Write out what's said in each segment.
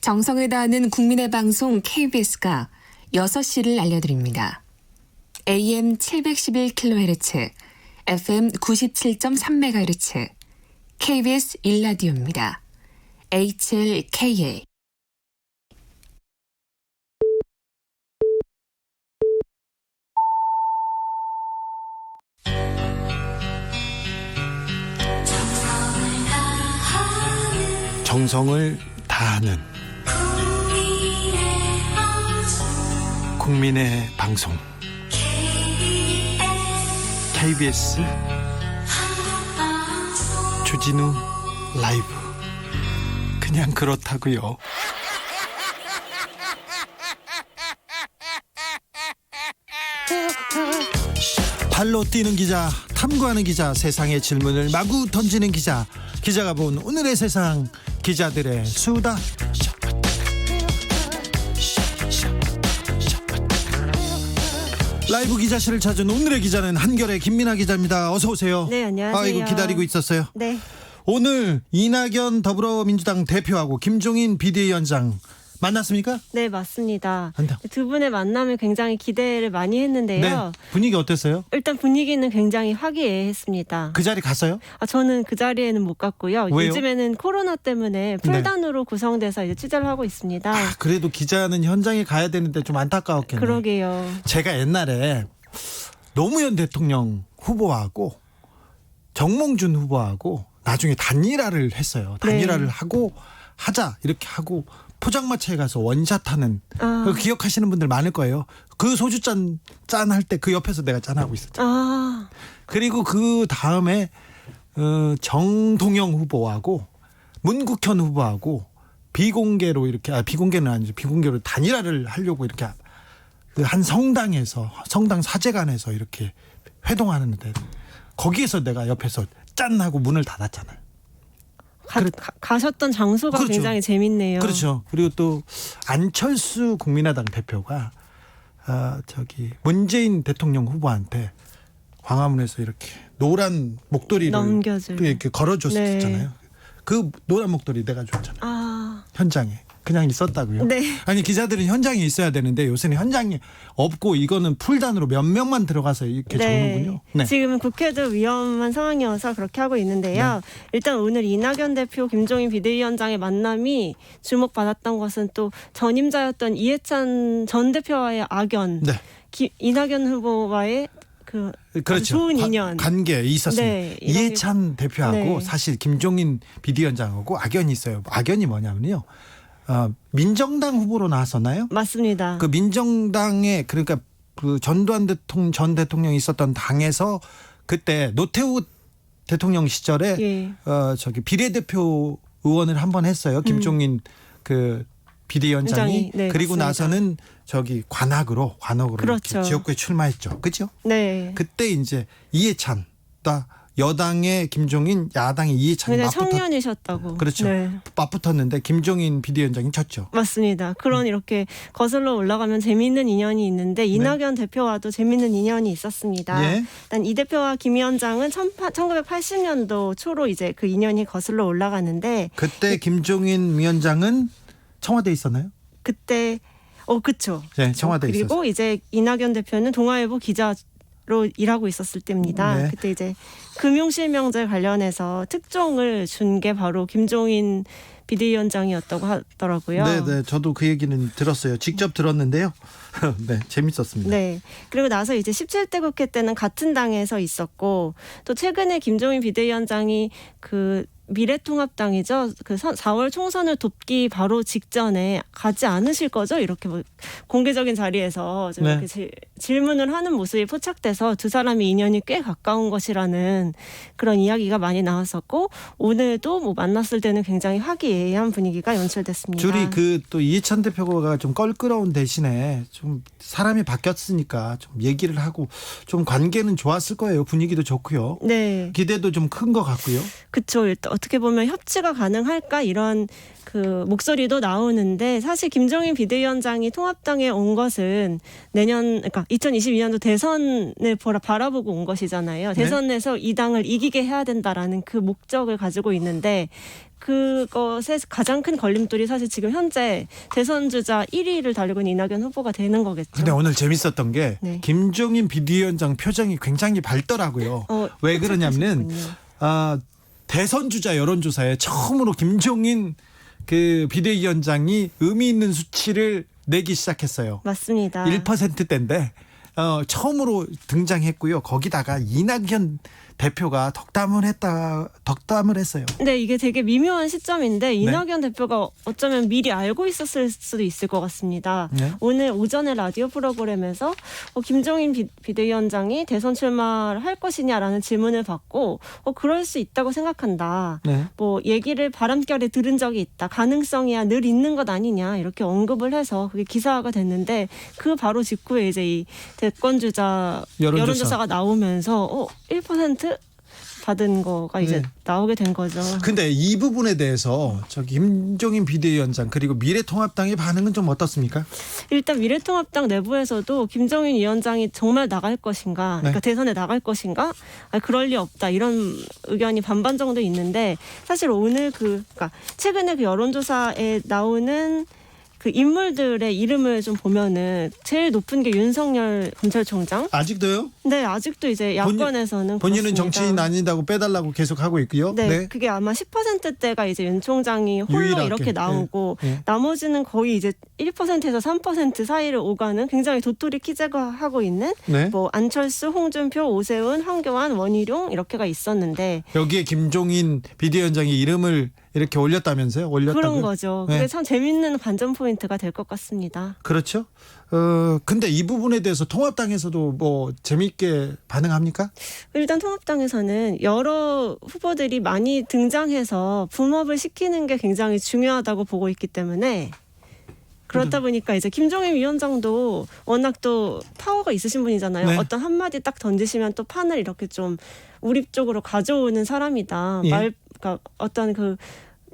정성을 다하는 국민의 방송 KBS가 6시를 알려드립니다. AM 711kHz, FM 97.3MHz, KBS 1라디오입니다. HLKA. 정성을 다하는 국민의 방송 KBS 주진우 라이브. 그냥 그렇다고요. 발로 뛰는 기자, 탐구하는 기자, 세상의 질문을 마구 던지는 기자, 기자가 본 오늘의 세상, 기자들의 수다. 라이브 기자실을 찾은 오늘의 기자는 한결의 김민아 기자입니다. 어서 오세요. 네, 안녕하세요. 아이고, 기다리고 있었어요. 네. 오늘 이낙연 더불어민주당 대표하고 김종인 비대위원장 만났습니까? 네, 맞습니다. 안녕. 두 분의 만남을 굉장히 기대를 많이 했는데요. 네. 분위기 어땠어요? 일단 분위기는 굉장히 화기애애했습니다. 그 자리 갔어요? 저는 그 자리에는 못 갔고요. 왜요? 요즘에는 코로나 때문에 풀단으로 구성돼서 이제 취재를 하고 있습니다. 그래도 기자는 현장에 가야 되는데 좀 안타까웠겠네요. 그러게요. 제가 옛날에 노무현 대통령 후보하고 정몽준 후보하고 나중에 단일화를 했어요. 단일화를 네. 하고 하자 이렇게 하고 포장마차에 가서 원샷하는 아. 그거 기억하시는 분들 많을 거예요. 그 소주 짠 할 때 그 옆에서 내가 짠하고 있었죠. 그리고 그 다음에 정동영 후보하고 문국현 후보하고 비공개로 이렇게 비공개는 아니죠. 비공개로 단일화를 하려고 이렇게 그 한 성당에서 성당 사제관에서 이렇게 회동하는데 거기에서 내가 옆에서 짠 하고 문을 닫았잖아요. 가셨던 장소가 그렇죠. 굉장히 재밌네요. 그렇죠. 그리고 또 안철수 국민의당 대표가 문재인 대통령 후보한테 광화문에서 이렇게 노란 목도리를 이렇게 걸어줬었잖아요. 네. 그 노란 목도리 내가 줬잖아요. 현장에 그냥 있었다고요? 네. 아니, 기자들은 현장에 있어야 되는데 요새는 현장에 없고 이거는 풀단으로 몇 명만 들어가서 이렇게 적는군요. 네. 지금은 국회도 위험한 상황이어서 그렇게 하고 있는데요. 네. 일단 오늘 이낙연 대표, 김종인 비대위원장의 만남이 주목받았던 것은 또 전임자였던 이해찬 전 대표와의 악연, 네. 이낙연 후보와의 그렇죠. 좋은 인연. 관계 있었습니다. 네, 이해찬 대표하고 네. 사실 김종인 비대위원장하고 악연이 있어요. 악연이 뭐냐면요. 민정당 후보로 나왔었나요? 맞습니다. 그 민정당에 그러니까 그 전두환 전 대통령이 있었던 당에서 그때 노태우 대통령 시절에 예. 비례대표 의원을 한번 했어요. 김종인 그 비대위원장이. 네, 그리고 맞습니다. 나서는 관악으로 그렇죠. 이렇게 지역구에 출마했죠. 그렇죠? 네. 그때 이제 이해찬, 여당의 김종인, 야당의 이해찬이 그냥 청년이셨다고. 그렇죠. 네. 맞붙었는데 김종인 비대위원장이 졌죠. 맞습니다. 그런 이렇게 거슬러 올라가면 재미있는 인연이 있는데 이낙연 대표와도 재미있는 인연이 있었습니다. 예. 일단 이 대표와 김 위원장은 1980년도 초로 이제 그 인연이 거슬러 올라가는데 그때 김종인 위원장은 청와대에 있었나요? 그때 그쵸. 네, 청와대에 그리고 있었어요. 이제 이낙연 대표는 동아일보 기자로 일하고 있었을 때입니다. 네. 그때 이제 금융실명제 관련해서 특종을 준 게 바로 김종인 비대위원장이었다고 하더라고요. 네, 저도 그 얘기는 들었어요. 직접 들었는데요. 네, 재밌었습니다. 네. 그리고 나서 이제 17대 국회 때는 같은 당에서 있었고 또 최근에 김종인 비대위원장이 미래통합당이죠. 4월 총선을 돕기 바로 직전에 가지 않으실 거죠? 이렇게 공개적인 자리에서 좀 네. 이렇게 질문을 하는 모습이 포착돼서 두 사람의 인연이 꽤 가까운 것이라는 그런 이야기가 많이 나왔었고 오늘도 만났을 때는 굉장히 화기애애한 분위기가 연출됐습니다. 줄이 또 이해찬 대표가 좀 껄끄러운 대신에 좀 사람이 바뀌었으니까 좀 얘기를 하고 좀 관계는 좋았을 거예요. 분위기도 좋고요. 네. 기대도 좀 큰 것 같고요. 그렇죠. 일단 어떻게 보면 협치가 가능할까 이런 목소리도 나오는데 사실 김종인 비대위원장이 통합당에 온 것은 그러니까 2022년도 대선을 바라보고 온 것이잖아요. 대선에서 이 당을 이기게 해야 된다라는 그 목적을 가지고 있는데 그것의 가장 큰 걸림돌이 사실 지금 현재 대선 주자 1위를 달리고 있는 이낙연 후보가 되는 거겠죠. 근데 오늘 재밌었던 게 네. 김종인 비대위원장 표정이 굉장히 밝더라고요. 왜 그러냐면 대선 주자 여론조사에 처음으로 김종인 그 비대위원장이 의미 있는 수치를 내기 시작했어요. 맞습니다. 1%대인데 처음으로 등장했고요. 거기다가 이낙연 대표가 덕담을 했어요. 근데 이게 되게 미묘한 시점인데 이낙연 대표가 어쩌면 미리 알고 있었을 수도 있을 것 같습니다. 네. 오늘 오전에 라디오 프로그램에서 김종인 비대위원장이 대선 출마를 할 것이냐라는 질문을 받고 그럴 수 있다고 생각한다. 네. 뭐 얘기를 바람결에 들은 적이 있다. 가능성이야 늘 있는 것 아니냐 이렇게 언급을 해서 그게 기사화가 됐는데 그 바로 직후에 이제 이 대권주자 여론조사가 나오면서 1% 받은 거가 이제 나오게 된 거죠. 근데 이 부분에 대해서 김종인 비대위원장 그리고 미래통합당의 반응은 좀 어떻습니까? 일단 미래통합당 내부에서도 김정인 위원장이 정말 나갈 것인가, 그러니까 대선에 나갈 것인가, 그럴 리 없다 이런 의견이 반반 정도 있는데 사실 오늘 그러니까 최근에 그 여론조사에 나오는 그 인물들의 이름을 좀 보면은 제일 높은 게 윤석열 검찰총장. 아직도요? 네, 아직도 이제 야권에서는 본인은 그렇습니다. 정치인 아닌다고 빼달라고 계속 하고 있고요. 네, 그게 아마 10%대가 이제 윤 총장이 홀로 유일하게. 이렇게 나오고 네. 나머지는 거의 이제 1%에서 3% 사이를 오가는 굉장히 도토리 키재가 하고 있는 네. 뭐 안철수, 홍준표, 오세훈, 황교안, 원희룡 이렇게가 있었는데 여기에 김종인 비대위원장이 이름을 이렇게 올렸다면서요? 올렸다고요? 그런 거죠. 네. 그게 참 재밌는 반전 포인트가 될 것 같습니다. 그렇죠. 근데 이 부분에 대해서 통합당에서도 뭐 재미있게 반응합니까? 일단 통합당에서는 여러 후보들이 많이 등장해서 붐업을 시키는 게 굉장히 중요하다고 보고 있기 때문에 그렇다 보니까 이제 김종인 위원장도 워낙 또 파워가 있으신 분이잖아요. 네. 어떤 한마디 딱 던지시면 또 판을 이렇게 좀 우리 쪽으로 가져오는 사람이다. 예. 그러니까 어떤 그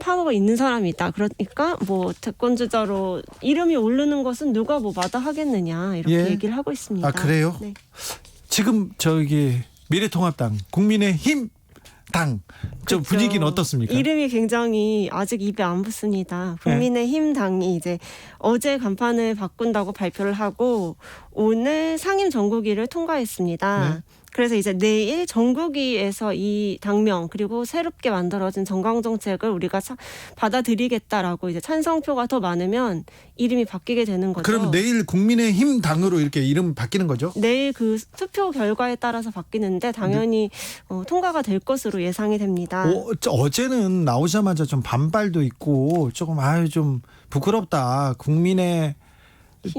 파워가 있는 사람이다. 그러니까 뭐 대권주자로 이름이 오르는 것은 누가 뭐 마다하겠느냐 이렇게 예. 얘기를 하고 있습니다. 아, 그래요? 네. 지금 미래통합당, 국민의힘 당, 저 그렇죠. 분위기는 어떻습니까? 이름이 굉장히 아직 입에 안 붙습니다. 국민의힘 당이 이제 어제 간판을 바꾼다고 발표를 하고 오늘 상임 정국위를 통과했습니다. 네. 그래서 이제 내일 정국위에서 이 당명 그리고 새롭게 만들어진 정강정책을 우리가 받아들이겠다라고 이제 찬성표가 더 많으면 이름이 바뀌게 되는 거죠. 그럼 내일 국민의힘 당으로 이렇게 이름 바뀌는 거죠? 내일 그 투표 결과에 따라서 바뀌는데 당연히 통과가 될 것으로 예상이 됩니다. 어제는 나오자마자 좀 반발도 있고 조금 좀 부끄럽다. 국민의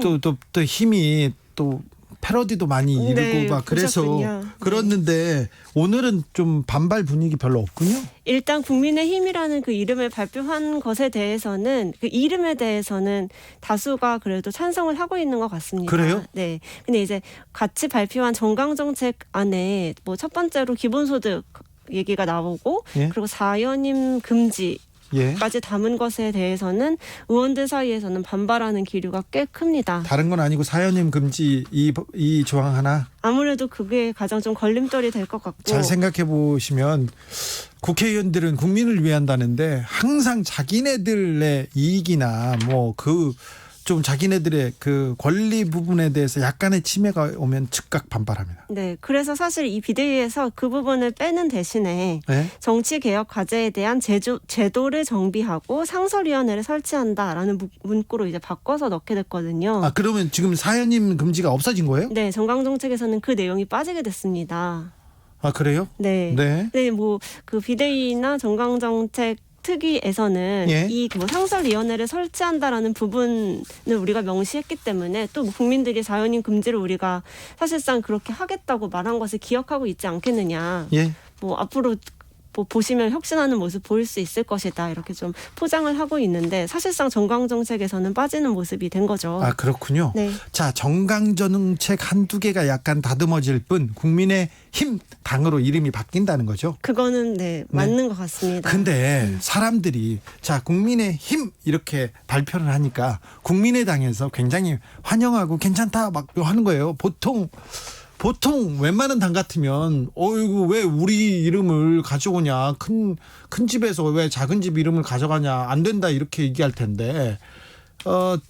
또 힘이 또 패러디도 많이 이르고 네, 막 그래서 보셨군요. 그렇는데 오늘은 좀 반발 분위기 별로 없군요. 일단 국민의힘이라는 그 이름을 발표한 것에 대해서는 그 이름에 대해서는 다수가 그래도 찬성을 하고 있는 것 같습니다. 그래요? 네. 근데 이제 같이 발표한 정강정책 안에 뭐 첫 번째로 기본소득 얘기가 나오고 예? 그리고 사연임 금지 예. 까지 담은 것에 대해서는 의원들 사이에서는 반발하는 기류가 꽤 큽니다. 다른 건 아니고 사연임 금지 이 조항 하나 아무래도 그게 가장 좀 걸림돌이 될 것 같고 잘 생각해 보시면 국회의원들은 국민을 위한다는데 항상 자기네들의 이익이나 뭐 좀 자기네들의 그 권리 부분에 대해서 약간의 침해가 오면 즉각 반발합니다. 네, 그래서 사실 이 비대위에서 그 부분을 빼는 대신에 네? 정치개혁 과제에 대한 제도를 정비하고 상설위원회를 설치한다라는 문구로 이제 바꿔서 넣게 됐거든요. 아, 그러면 지금 사연임 금지가 없어진 거예요? 네, 정강정책에서는 그 내용이 빠지게 됐습니다. 아, 그래요? 네. 네. 네, 뭐 그 비대위나 정강정책 특위에서는 예. 이 뭐 상설위원회를 설치한다라는 부분을 우리가 명시했기 때문에 또 국민들이 사연임 금지를 우리가 사실상 그렇게 하겠다고 말한 것을 기억하고 있지 않겠느냐. 예. 뭐 앞으로 뭐 보시면 혁신하는 모습 보일 수 있을 것이다 이렇게 좀 포장을 하고 있는데 사실상 정강정책에서는 빠지는 모습이 된 거죠. 아, 그렇군요. 네. 자, 정강정책 한두 개가 약간 다듬어질 뿐 국민의힘 당으로 이름이 바뀐다는 거죠. 그거는 네 맞는 것 같습니다. 근데 사람들이 자, 국민의힘 이렇게 발표를 하니까 국민의당에서 굉장히 환영하고 괜찮다 막 하는 거예요. 보통 보통 웬만한 당 같으면 어이구 왜 우리 이름을 가져오냐, 큰 집에서 왜 작은 집 이름을 가져가냐, 안 된다 이렇게 얘기할 텐데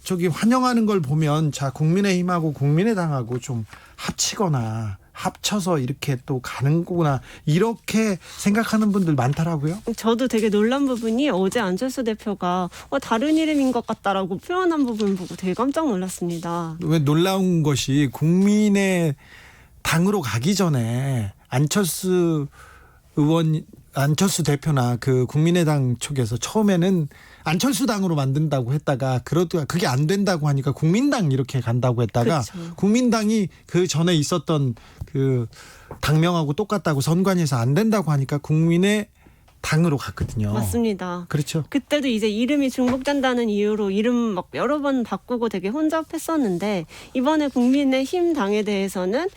저기 환영하는 걸 보면 자 국민의힘하고 국민의당하고 좀 합치거나 합쳐서 이렇게 또 가는구나 이렇게 생각하는 분들 많더라고요. 저도 되게 놀란 부분이 어제 안철수 대표가 다른 이름인 것 같다라고 표현한 부분 보고 되게 깜짝 놀랐습니다. 왜 놀라운 것이 국민의 당으로 가기 전에 안철수 대표나 그 국민의당 쪽에서 처음에는 안철수 당으로 만든다고 했다가 그러다가 그게 안 된다고 하니까 국민당 이렇게 간다고 했다가 그렇죠. 국민당이 그 전에 있었던 그 당명하고 똑같다고 선관위에서 안 된다고 하니까 국민의 당으로 갔거든요. 맞습니다. 그렇죠. 그때도 이제 이름이 중복된다는 이유로 이름 막 여러 번 바꾸고 되게 혼잡했었는데 이번에 국민의힘 당에 대해서는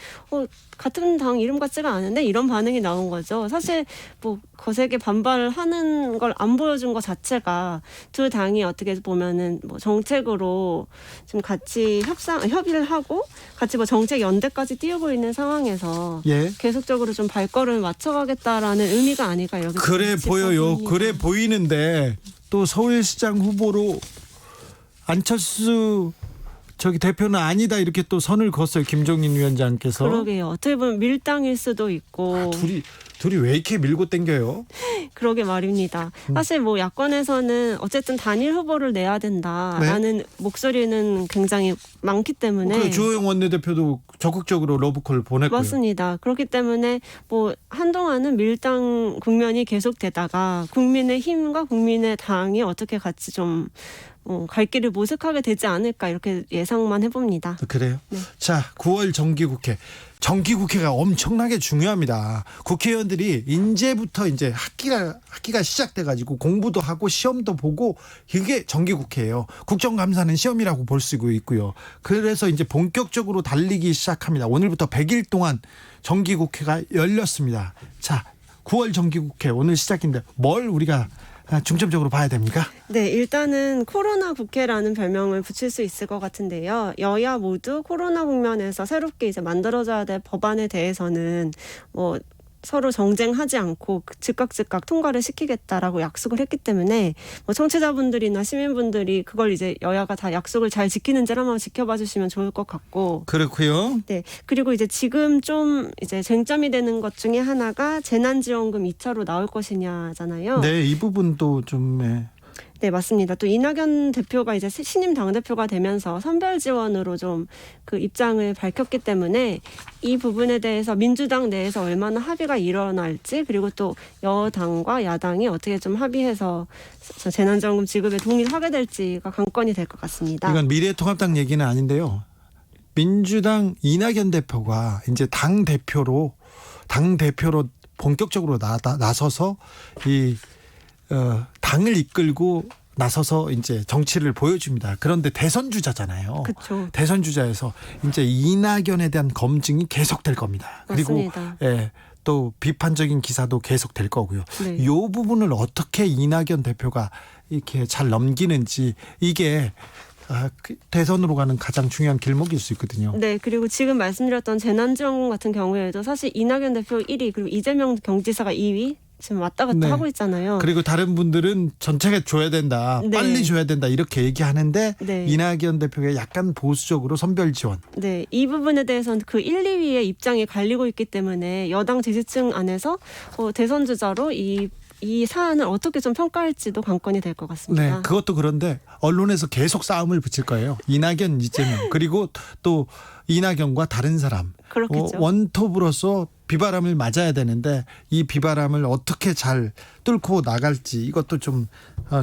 같은 당 이름 같지가 않은데 이런 반응이 나온 거죠. 사실 뭐 거세게 반발하는 걸 안 보여준 것 자체가 두 당이 어떻게 보면은 뭐 정책으로 좀 같이 협의를 하고 같이 뭐 정책 연대까지 띄우고 있는 상황에서 예. 계속적으로 좀 발걸음을 맞춰가겠다라는 의미가 아닐까 이렇게 그래 보여요. 싶거든요. 그래 보이는데 또 서울시장 후보로 안철수 저기 대표는 아니다 이렇게 또 선을 그었어요. 김종인 위원장께서. 그러게요. 어떻게 보면 밀당일 수도 있고. 둘이 왜 이렇게 밀고 당겨요? 그러게 말입니다. 사실 뭐 야권에서는 어쨌든 단일 후보를 내야 된다라는 목소리는 굉장히 많기 때문에. 그 주호영 원내대표도 적극적으로 러브콜 보냈고요. 맞습니다. 그렇기 때문에 뭐 한동안은 밀당 국면이 계속되다가 국민의힘과 국민의당이 어떻게 같이 좀 갈 길을 모색하게 되지 않을까 이렇게 예상만 해봅니다. 그래요? 네. 자, 9월 정기국회. 정기국회가 엄청나게 중요합니다. 국회의원들이 이제부터 이제 학기가 시작돼가지고 공부도 하고 시험도 보고 이게 정기국회예요. 국정감사는 시험이라고 볼 수 있고요. 그래서 이제 본격적으로 달리기 시작합니다. 오늘부터 100일 동안 정기국회가 열렸습니다. 자, 9월 정기국회 오늘 시작인데 뭘 우리가 중점적으로 봐야 됩니까? 네, 일단은 코로나 국회라는 별명을 붙일 수 있을 것 같은데요. 여야 모두 코로나 국면에서 새롭게 이제 만들어져야 될 법안에 대해서는 뭐 서로 정쟁하지 않고 즉각 통과를 시키겠다라고 약속을 했기 때문에 뭐 청취자분들이나 시민분들이 그걸 이제 여야가 다 약속을 잘 지키는지를 한번 지켜봐 주시면 좋을 것 같고. 그렇고요. 네. 그리고 이제 지금 좀 이제 쟁점이 되는 것 중에 하나가 재난지원금 2차로 나올 것이냐잖아요. 네, 이 부분도 좀 네, 맞습니다. 또 이낙연 대표가 이제 신임 당대표가 되면서 선별 지원으로 좀 그 입장을 밝혔기 때문에 이 부분에 대해서 민주당 내에서 얼마나 합의가 일어날지 그리고 또 여당과 야당이 어떻게 좀 합의해서 재난지원금 지급에 동의를 하게 될지가 관건이 될 것 같습니다. 이건 미래통합당 얘기는 아닌데요. 민주당 이낙연 대표가 이제 당 대표로 본격적으로 나서서 이 당을 이끌고 나서서 이제 정치를 보여줍니다. 그런데 대선 주자잖아요. 그렇죠. 대선 주자에서 이제 이낙연에 대한 검증이 계속될 겁니다. 맞습니다. 그리고 또 비판적인 기사도 계속될 거고요. 네. 이 부분을 어떻게 이낙연 대표가 이렇게 잘 넘기는지 이게 대선으로 가는 가장 중요한 길목일 수 있거든요. 네, 그리고 지금 말씀드렸던 재난지원금 같은 경우에도 사실 이낙연 대표 1위 그리고 이재명 경지사가 2위 지금 왔다 갔다 하고 있잖아요. 그리고 다른 분들은 전체가 줘야 된다. 네. 빨리 줘야 된다. 이렇게 얘기하는데 네. 이낙연 대표가 약간 보수적으로 선별 지원. 네, 이 부분에 대해서는 그 1, 2위의 입장이 갈리고 있기 때문에 여당 지지층 안에서 대선 주자로 이 사안을 어떻게 좀 평가할지도 관건이 될 것 같습니다. 네, 그것도 그런데 언론에서 계속 싸움을 붙일 거예요. 이낙연, 이재명 그리고 또 이낙연과 다른 사람. 그렇겠죠. 원톱으로서 비바람을 맞아야 되는데 이 비바람을 어떻게 잘 뚫고 나갈지 이것도 좀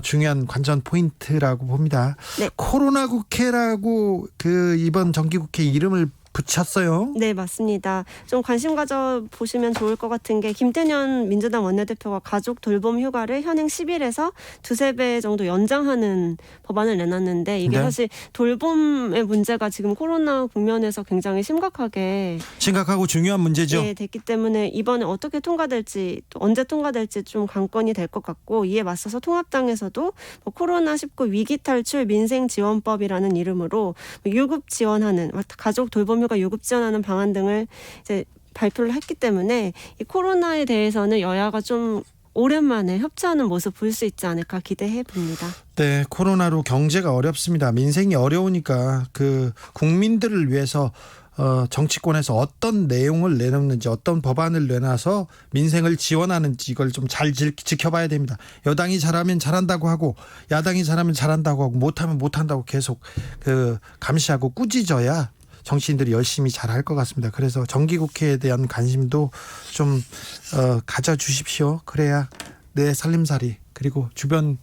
중요한 관전 포인트라고 봅니다. 네. 코로나 국회라고 그 이번 정기국회 이름을 붙였어요. 네, 맞습니다. 좀 관심 가져 보시면 좋을 것 같은 게 김태년 민주당 원내대표가 가족 돌봄 휴가를 현행 10일에서 두세 배 정도 연장하는 법안을 내놨는데 이게 네. 사실 돌봄의 문제가 지금 코로나 국면에서 굉장히 심각하고 중요한 문제죠. 네, 됐기 때문에 이번에 어떻게 통과될지 또 언제 통과될지 좀 관건이 될 것 같고 이에 맞서서 통합당에서도 코로나19 위기 탈출 민생 지원법이라는 이름으로 유급 지원하는 가족 돌봄 정부가 유급 지원하는 방안 등을 이제 발표를 했기 때문에 이 코로나에 대해서는 여야가 좀 오랜만에 협치하는 모습 볼 수 있지 않을까 기대해 봅니다. 네, 코로나로 경제가 어렵습니다. 민생이 어려우니까 그 국민들을 위해서 정치권에서 어떤 내용을 내놓는지 어떤 법안을 내놔서 민생을 지원하는지 이걸 좀 잘 지켜봐야 됩니다. 여당이 잘하면 잘한다고 하고 야당이 잘하면 잘한다고 하고 못하면 못한다고 계속 그 감시하고 꾸짖어야 정치인들이 열심히 잘할 것 같습니다. 그래서 정기국회에 대한 관심도 좀 가져주십시오. 그래야 내 살림살이 그리고 주변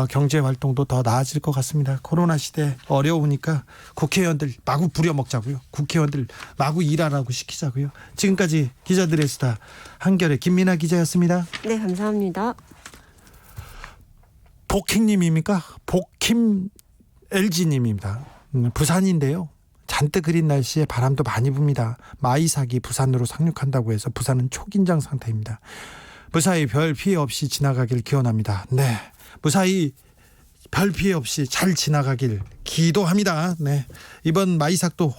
경제 활동도 더 나아질 것 같습니다. 코로나 시대 어려우니까 국회의원들 마구 부려먹자고요. 국회의원들 마구 일하라고 시키자고요. 지금까지 기자들의 수다 한결의 김민아 기자였습니다. 네, 감사합니다. 복희님입니까? 복힘 LG님입니다. 부산인데요. 잔뜩 흐린 날씨에 바람도 많이 붑니다. 마이삭이 부산으로 상륙한다고 해서 부산은 초긴장 상태입니다. 무사히 별 피해 없이 지나가길 기원합니다. 네, 무사히 별 피해 없이 잘 지나가길 기도합니다. 네, 이번 마이삭도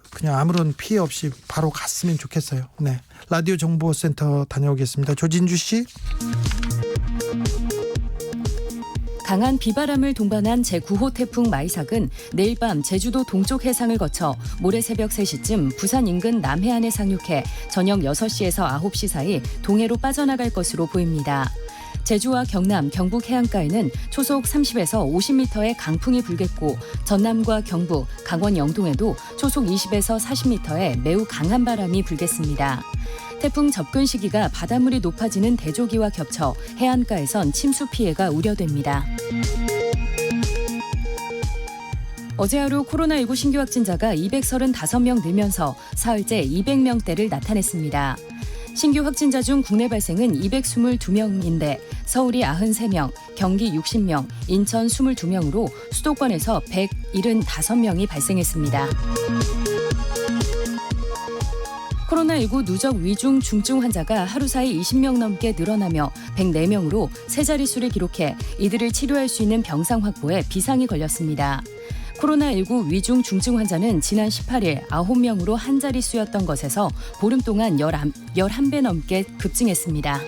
그냥 아무런 피해 없이 바로 갔으면 좋겠어요. 네, 라디오 정보센터 다녀오겠습니다. 조진주 씨. 강한 비바람을 동반한 제9호 태풍 마이삭은 내일 밤 제주도 동쪽 해상을 거쳐 모레 새벽 3시쯤 부산 인근 남해안에 상륙해 저녁 6시에서 9시 사이 동해로 빠져나갈 것으로 보입니다. 제주와 경남, 경북 해안가에는 초속 30에서 50m의 강풍이 불겠고 전남과 경북, 강원 영동에도 초속 20에서 40m의 매우 강한 바람이 불겠습니다. 태풍 접근 시기가 바닷물이 높아지는 대조기와 겹쳐 해안가에선 침수 피해가 우려됩니다. 어제 하루 코로나19 신규 확진자가 235명 늘면서 사흘째 200명대를 나타냈습니다. 신규 확진자 중 국내 발생은 222명인데 서울이 93명, 경기 60명, 인천 22명으로 수도권에서 175명이 발생했습니다. 코로나19 누적 위중 중증 환자가 하루 사이 20명 넘게 늘어나며 104명으로 세 자릿수를 기록해 이들을 치료할 수 있는 병상 확보에 비상이 걸렸습니다. 코로나19 위중 중증 환자는 지난 18일 9명으로 한 자릿수였던 것에서 보름 동안 11배 넘게 급증했습니다.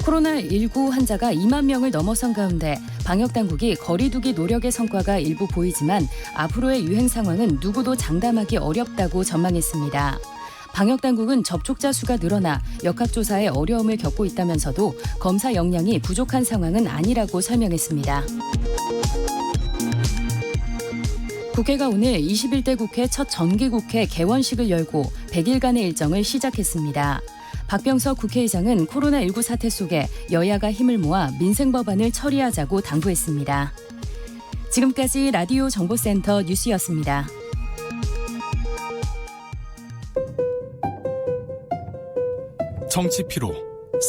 코로나19 환자가 2만 명을 넘어선 가운데 방역당국이 거리두기 노력의 성과가 일부 보이지만 앞으로의 유행 상황은 누구도 장담하기 어렵다고 전망했습니다. 방역당국은 접촉자 수가 늘어나 역학조사에 어려움을 겪고 있다면서도 검사 역량이 부족한 상황은 아니라고 설명했습니다. 국회가 오늘 21대 국회 첫 정기국회 개원식을 열고 100일간의 일정을 시작했습니다. 박병석 국회의장은 코로나19 사태 속에 여야가 힘을 모아 민생 법안을 처리하자고 당부했습니다. 지금까지 라디오 정보센터 뉴스였습니다. 정치 피로,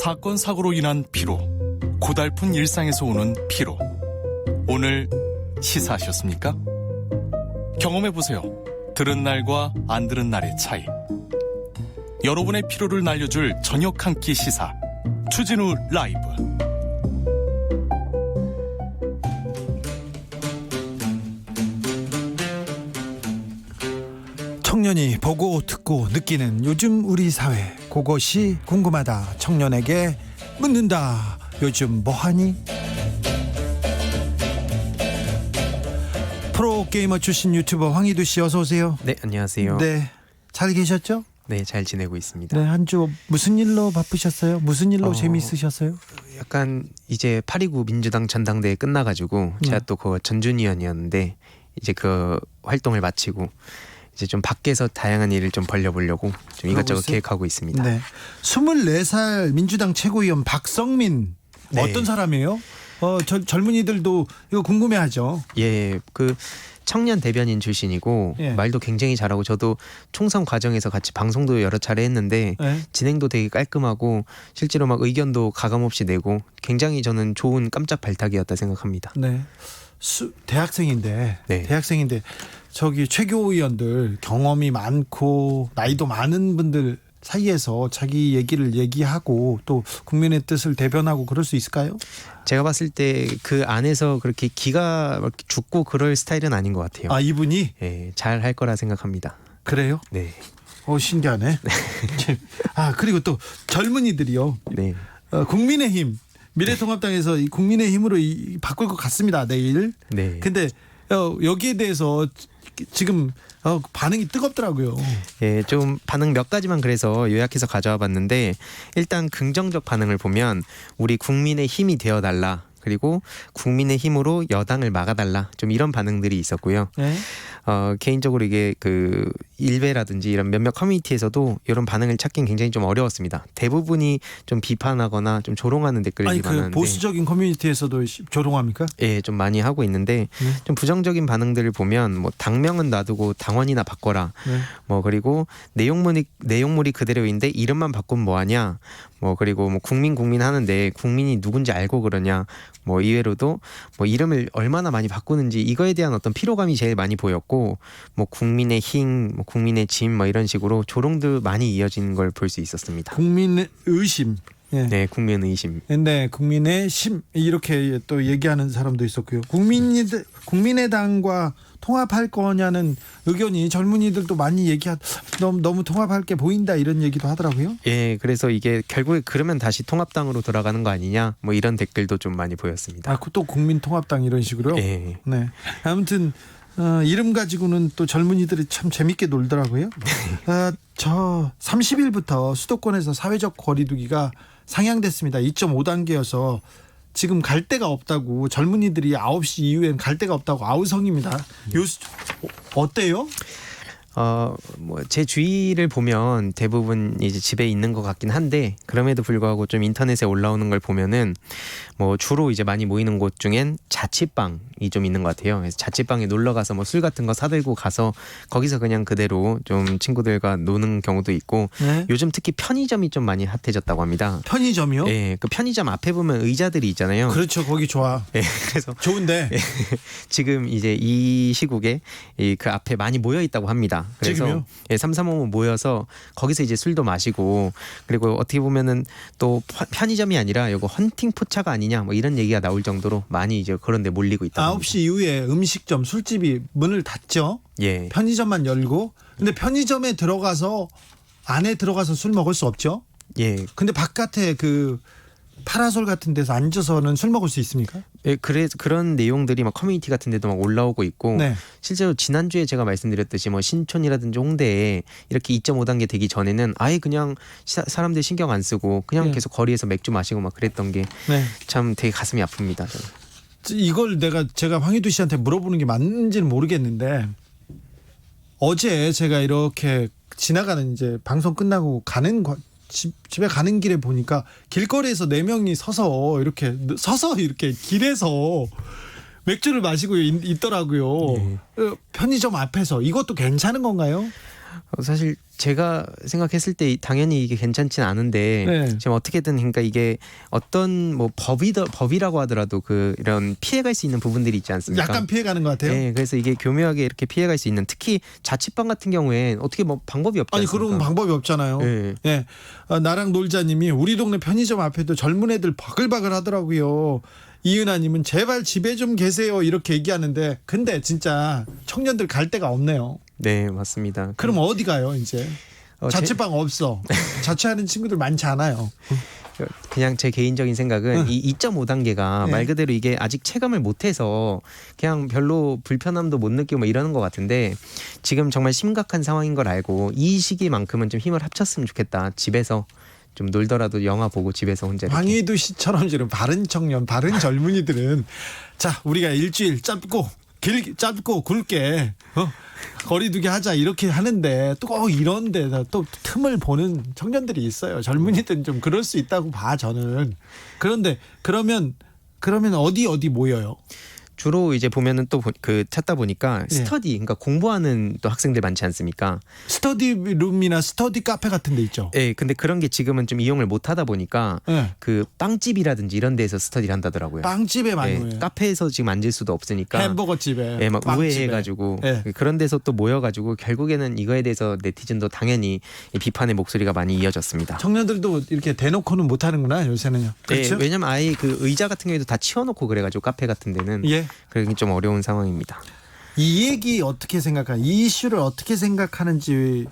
사건 사고로 인한 피로, 고달픈 일상에서 오는 피로. 오늘 시사하셨습니까? 경험해보세요. 들은 날과 안 들은 날의 차이. 여러분의 피로를 날려줄 저녁 한 끼 시사 추진우 라이브. 청년이 보고 듣고 느끼는 요즘 우리 사회, 그것이 궁금하다. 청년에게 묻는다. 요즘 뭐하니? 프로게이머 출신 유튜버 황희두 씨 어서 오세요. 네, 안녕하세요. 네, 잘 계셨죠? 네, 잘 지내고 있습니다. 네, 한 주 무슨 일로 바쁘셨어요? 무슨 일로 재미있으셨어요? 약간 이제 8.29 민주당 전당대회 끝나가지고 제가 또 그 전준위원이었는데 이제 그 활동을 마치고 이제 좀 밖에서 다양한 일을 좀 벌려보려고 좀 이것저것 있어요? 계획하고 있습니다. 네, 24살 민주당 최고위원 박성민 네. 어떤 사람이에요? 젊은이들도 이거 궁금해하죠. 예, 그 청년 대변인 출신이고 예. 말도 굉장히 잘하고 저도 총선 과정에서 같이 방송도 여러 차례 했는데 네. 진행도 되게 깔끔하고 실제로 막 의견도 가감없이 내고 굉장히 저는 좋은 깜짝 발탁이었다 생각합니다. 네. 대학생인데 네. 저기 최고위원들 경험이 많고 나이도 많은 분들 사이에서 자기 얘기를 얘기하고 또 국민의 뜻을 대변하고 그럴 수 있을까요? 제가 봤을 때 그 안에서 그렇게 기가 막 죽고 그럴 스타일은 아닌 것 같아요. 아, 이분이 예, 잘 할 거라 생각합니다. 그래요? 네, 신기하네. 그리고 또 젊은이들이요. 네. 국민의힘 미래통합당에서 이 국민의힘으로 바꿀 것 같습니다. 내일. 네. 근데 여기에 대해서 지금 반응이 뜨겁더라고요. 예, 좀 반응 몇 가지만 그래서 요약해서 가져와 봤는데 일단 긍정적 반응을 보면 우리 국민의 힘이 되어달라. 그리고 국민의 힘으로 여당을 막아달라. 좀 이런 반응들이 있었고요. 네. 개인적으로 이게 그 일베라든지 이런 몇몇 커뮤니티에서도 이런 반응을 찾긴 굉장히 좀 어려웠습니다. 대부분이 좀 비판하거나 좀 조롱하는 댓글이 아니 그 많았는데 보수적인 커뮤니티에서도 조롱합니까? 예, 좀 많이 하고 있는데 좀 부정적인 반응들을 보면 뭐 당명은 놔두고 당원이나 바꿔라. 네. 뭐 그리고 내용물이 그대로인데 이름만 바꾸면 뭐하냐. 뭐 그리고 뭐 국민 하는데 국민이 누군지 알고 그러냐. 뭐 이외로도 뭐 이름을 얼마나 많이 바꾸는지 이거에 대한 어떤 피로감이 제일 많이 보였고 뭐 국민의 힘, 뭐 국민의 짐 뭐 이런 식으로 조롱도 많이 이어진 걸 볼 수 있었습니다. 국민의 의심. 예. 네, 국민 의심. 네, 국민의 심 이렇게 또 얘기하는 사람도 있었고요. 국민의당과 통합할 거냐는 의견이 젊은이들도 많이 너무 통합할 게 보인다 이런 얘기도 하더라고요. 예, 그래서 이게 결국에 그러면 다시 통합당으로 돌아가는 거 아니냐 뭐 이런 댓글도 좀 많이 보였습니다. 또 국민통합당 이런 식으로요? 예. 네. 아무튼 이름 가지고는 또 젊은이들이 참 재밌게 놀더라고요. 저 30일부터 수도권에서 사회적 거리두기가 상향됐습니다. 2.5단계여서 지금 갈 데가 없다고 젊은이들이 9시 이후엔 갈 데가 없다고 아우성입니다. 어때요? 뭐 제 주위를 보면 대부분 이제 집에 있는 것 같긴 한데 그럼에도 불구하고 좀 인터넷에 올라오는 걸 보면은 뭐 주로 이제 많이 모이는 곳 중엔 자취방이 좀 있는 것 같아요. 그래서 자취방에 놀러 가서 뭐 술 같은 거 사들고 가서 거기서 그냥 그대로 좀 친구들과 노는 경우도 있고 네. 요즘 특히 편의점이 좀 많이 핫해졌다고 합니다. 편의점이요? 예, 그 편의점 앞에 보면 의자들이 있잖아요. 그렇죠. 거기 좋아. 예, 그래서 좋은데 지금 이제 이 시국에 그 앞에 많이 모여 있다고 합니다. 그래서 지금요? 예, 335 모여서 거기서 이제 술도 마시고 그리고 어떻게 보면은 또 편의점이 아니라 이거 헌팅 포차가 아니냐 뭐 이런 얘기가 나올 정도로 많이 이제 그런 데 몰리고 있다. 9시 이후에 음식점, 술집이 문을 닫죠. 예. 편의점만 열고. 근데 편의점에 안에 들어가서 술 먹을 수 없죠. 예. 근데 바깥에 그 파라솔 같은 데서 앉아서는 술 먹을 수 있습니까? 예, 그런 내용들이 막 커뮤니티 같은 데도 막 올라오고 있고 네. 실제로 지난주에 제가 말씀드렸듯이 뭐 신촌이라든지 홍대에 이렇게 2.5단계 되기 전에는 아예 그냥 사람들 신경 안 쓰고 그냥 네. 계속 거리에서 맥주 마시고 막 그랬던 게 참 네. 되게 가슴이 아픕니다. 저는. 이걸 제가 황희두 씨한테 물어보는 게 맞는지는 모르겠는데 어제 제가 이렇게 지나가는 이제 방송 끝나고 집에 가는 길에 보니까 길거리에서 4명이 서서 이렇게 길에서 맥주를 마시고 있더라고요. 네. 편의점 앞에서 이것도 괜찮은 건가요? 사실 제가 생각했을 때 당연히 이게 괜찮진 않은데 네. 지금 어떻게든 그러니까 이게 어떤 뭐 법이라고 하더라도 그 이런 피해갈 수 있는 부분들이 있지 않습니까? 약간 피해가는 것 같아요. 네, 그래서 이게 교묘하게 이렇게 피해갈 수 있는 특히 자취방 같은 경우엔 어떻게 뭐 방법이 없지 아니 않습니까? 그런 방법이 없잖아요. 네. 예. 나랑 놀자님이 우리 동네 편의점 앞에도 젊은 애들 바글바글 하더라고요. 이은하님은 제발 집에 좀 계세요 이렇게 얘기하는데 근데 진짜 청년들 갈 데가 없네요. 네, 맞습니다. 그럼 어디 가요 이제? 자취방 없어. 자취하는 친구들 많지 않아요. 그냥 제 개인적인 생각은 이 2.5단계가 네. 말 그대로 이게 아직 체감을 못해서 그냥 별로 불편함도 못 느끼고 뭐 이러는 것 같은데 지금 정말 심각한 상황인 걸 알고 이 시기만큼은 좀 힘을 합쳤으면 좋겠다. 집에서 좀 놀더라도 영화 보고 집에서 혼자 이렇게. 황희두 씨처럼 지금 바른 청년, 바른 젊은이들은 자 우리가 일주일 짧고 굵게 거리두기 하자 이렇게 하는데 또 꼭 이런 데다 또 틈을 보는 청년들이 있어요. 젊은이들은 좀 그럴 수 있다고 봐 저는. 그런데 그러면 어디 모여요? 주로 이제 보면은 또 그 찾다 보니까 예. 스터디, 그러니까 공부하는 또 학생들 많지 않습니까? 스터디룸이나 스터디 카페 같은 데 있죠. 예, 근데 그런 게 지금은 좀 이용을 못 하다 보니까 예. 그 빵집이라든지 이런 데서 스터디를 한다더라고요. 빵집에 많이 예, 모여요. 카페에서 지금 앉을 수도 없으니까 햄버거 집에. 예, 막 빵집에. 우회해가지고 예. 그런 데서 또 모여가지고 결국에는 이거에 대해서 네티즌도 당연히 이 비판의 목소리가 많이 이어졌습니다. 청년들도 이렇게 대놓고는 못 하는구나 요새는요. 그렇죠? 예, 왜냐면 아예 그 의자 같은 경우에도 다 치워놓고 그래가지고 카페 같은 데는 예. 그러기 좀 어려운 상황입니다. 이 얘기 어떻게 생각하? 이 이슈를 어떻게 생각하는지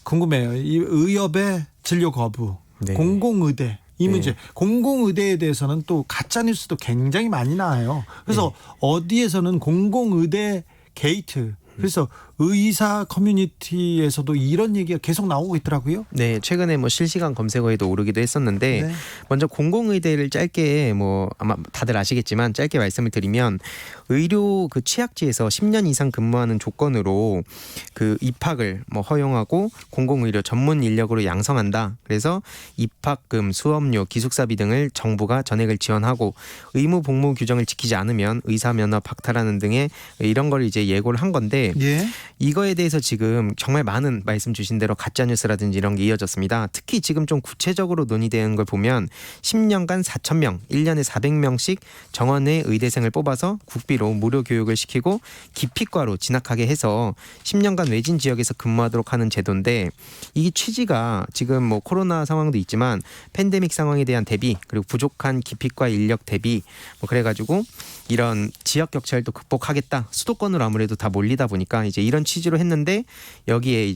궁금해요. 이 의협의 진료 거부, 네. 공공의대 이 네. 문제, 공공의대에 대해서는 또 가짜 뉴스도 굉장히 많이 나와요. 그래서 어디에서는 공공의대 게이트. 그래서 의사 커뮤니티에서도 이런 얘기가 계속 나오고 있더라고요. 네, 최근에 뭐 실시간 검색어에도 오르기도 했었는데 네. 먼저 공공의대를 짧게 뭐 아마 다들 아시겠지만 짧게 말씀을 드리면 의료 그 취약지에서 10년 이상 근무하는 조건으로 그 입학을 뭐 허용하고 공공의료 전문 인력으로 양성한다. 그래서 입학금, 수업료, 기숙사비 등을 정부가 전액을 지원하고 의무 복무 규정을 지키지 않으면 의사 면허 박탈하는 등의 이런 걸 이제 예고를 한 건데 예. 이거에 대해서 지금 정말 많은 말씀 주신 대로 가짜뉴스라든지 이런 게 이어졌습니다. 특히 지금 좀 구체적으로 논의되는 걸 보면 10년간 4,000명, 1년에 400명씩 정원의 의대생을 뽑아서 국비로 무료 교육을 시키고 기피과로 진학하게 해서 10년간 외진 지역에서 근무하도록 하는 제도인데 이 취지가 지금 뭐 코로나 상황도 있지만 팬데믹 상황에 대한 대비 그리고 부족한 기피과 인력 대비 뭐 그래가지고 이런 지역 격차를 또 극복하겠다. 수도권으로 아무래도 다 몰리다 보니까 이제 이런 취지로 했는데 여기에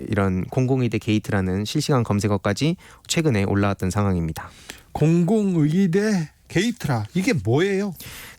이런 공공의대 게이트라는 실시간 검색어까지 최근에 올라왔던 상황입니다. 공공의대 게이트라 이게 뭐예요?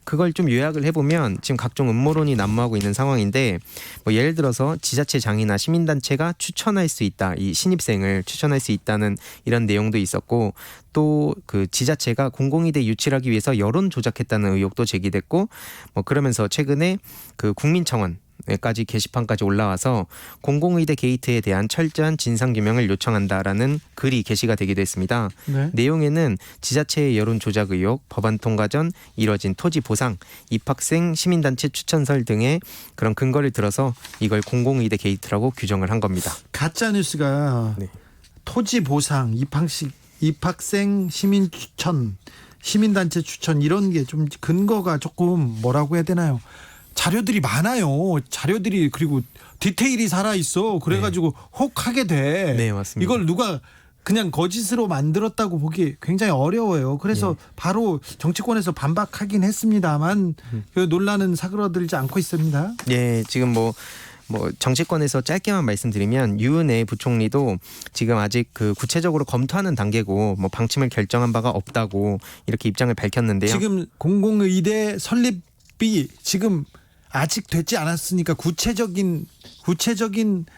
그걸 좀 요약을 해보면 지금 각종 음모론이 난무하고 있는 상황인데 뭐 예를 들어서 지자체 장이나 시민단체가 추천할 수 있다. 이 신입생을 추천할 수 있다는 이런 내용도 있었고 또 그 지자체가 공공의대 유치를 하기 위해서 여론 조작했다는 의혹도 제기됐고 뭐 그러면서 최근에 그 국민청원 까지 게시판까지 올라와서 공공의대 게이트에 대한 철저한 진상규명을 요청한다라는 글이 게시가 되기도 했습니다. 네. 내용에는 지자체의 여론 조작 의혹, 법안 통과 전 이뤄진 토지 보상, 입학생 시민단체 추천설 등의 그런 근거를 들어서 이걸 공공의대 게이트라고 규정을 한 겁니다. 가짜 뉴스가 네. 토지 보상, 입학생 시민 추천, 시민단체 추천 이런 게 좀 근거가 조금 뭐라고 해야 되나요? 자료들이 많아요. 자료들이 그리고 디테일이 살아 있어. 그래가지고 혹하게 돼. 네, 맞습니다. 이걸 누가 그냥 거짓으로 만들었다고 보기 굉장히 어려워요. 그래서 바로 정치권에서 반박하긴 했습니다만 그 논란은 사그러들지 않고 있습니다. 네, 지금 뭐 정치권에서 짧게만 말씀드리면 유은혜 부총리도 지금 아직 그 구체적으로 검토하는 단계고 뭐 방침을 결정한 바가 없다고 이렇게 입장을 밝혔는데요. 지금 공공의대 설립이 지금 아직 되지 않았으니까 구체적인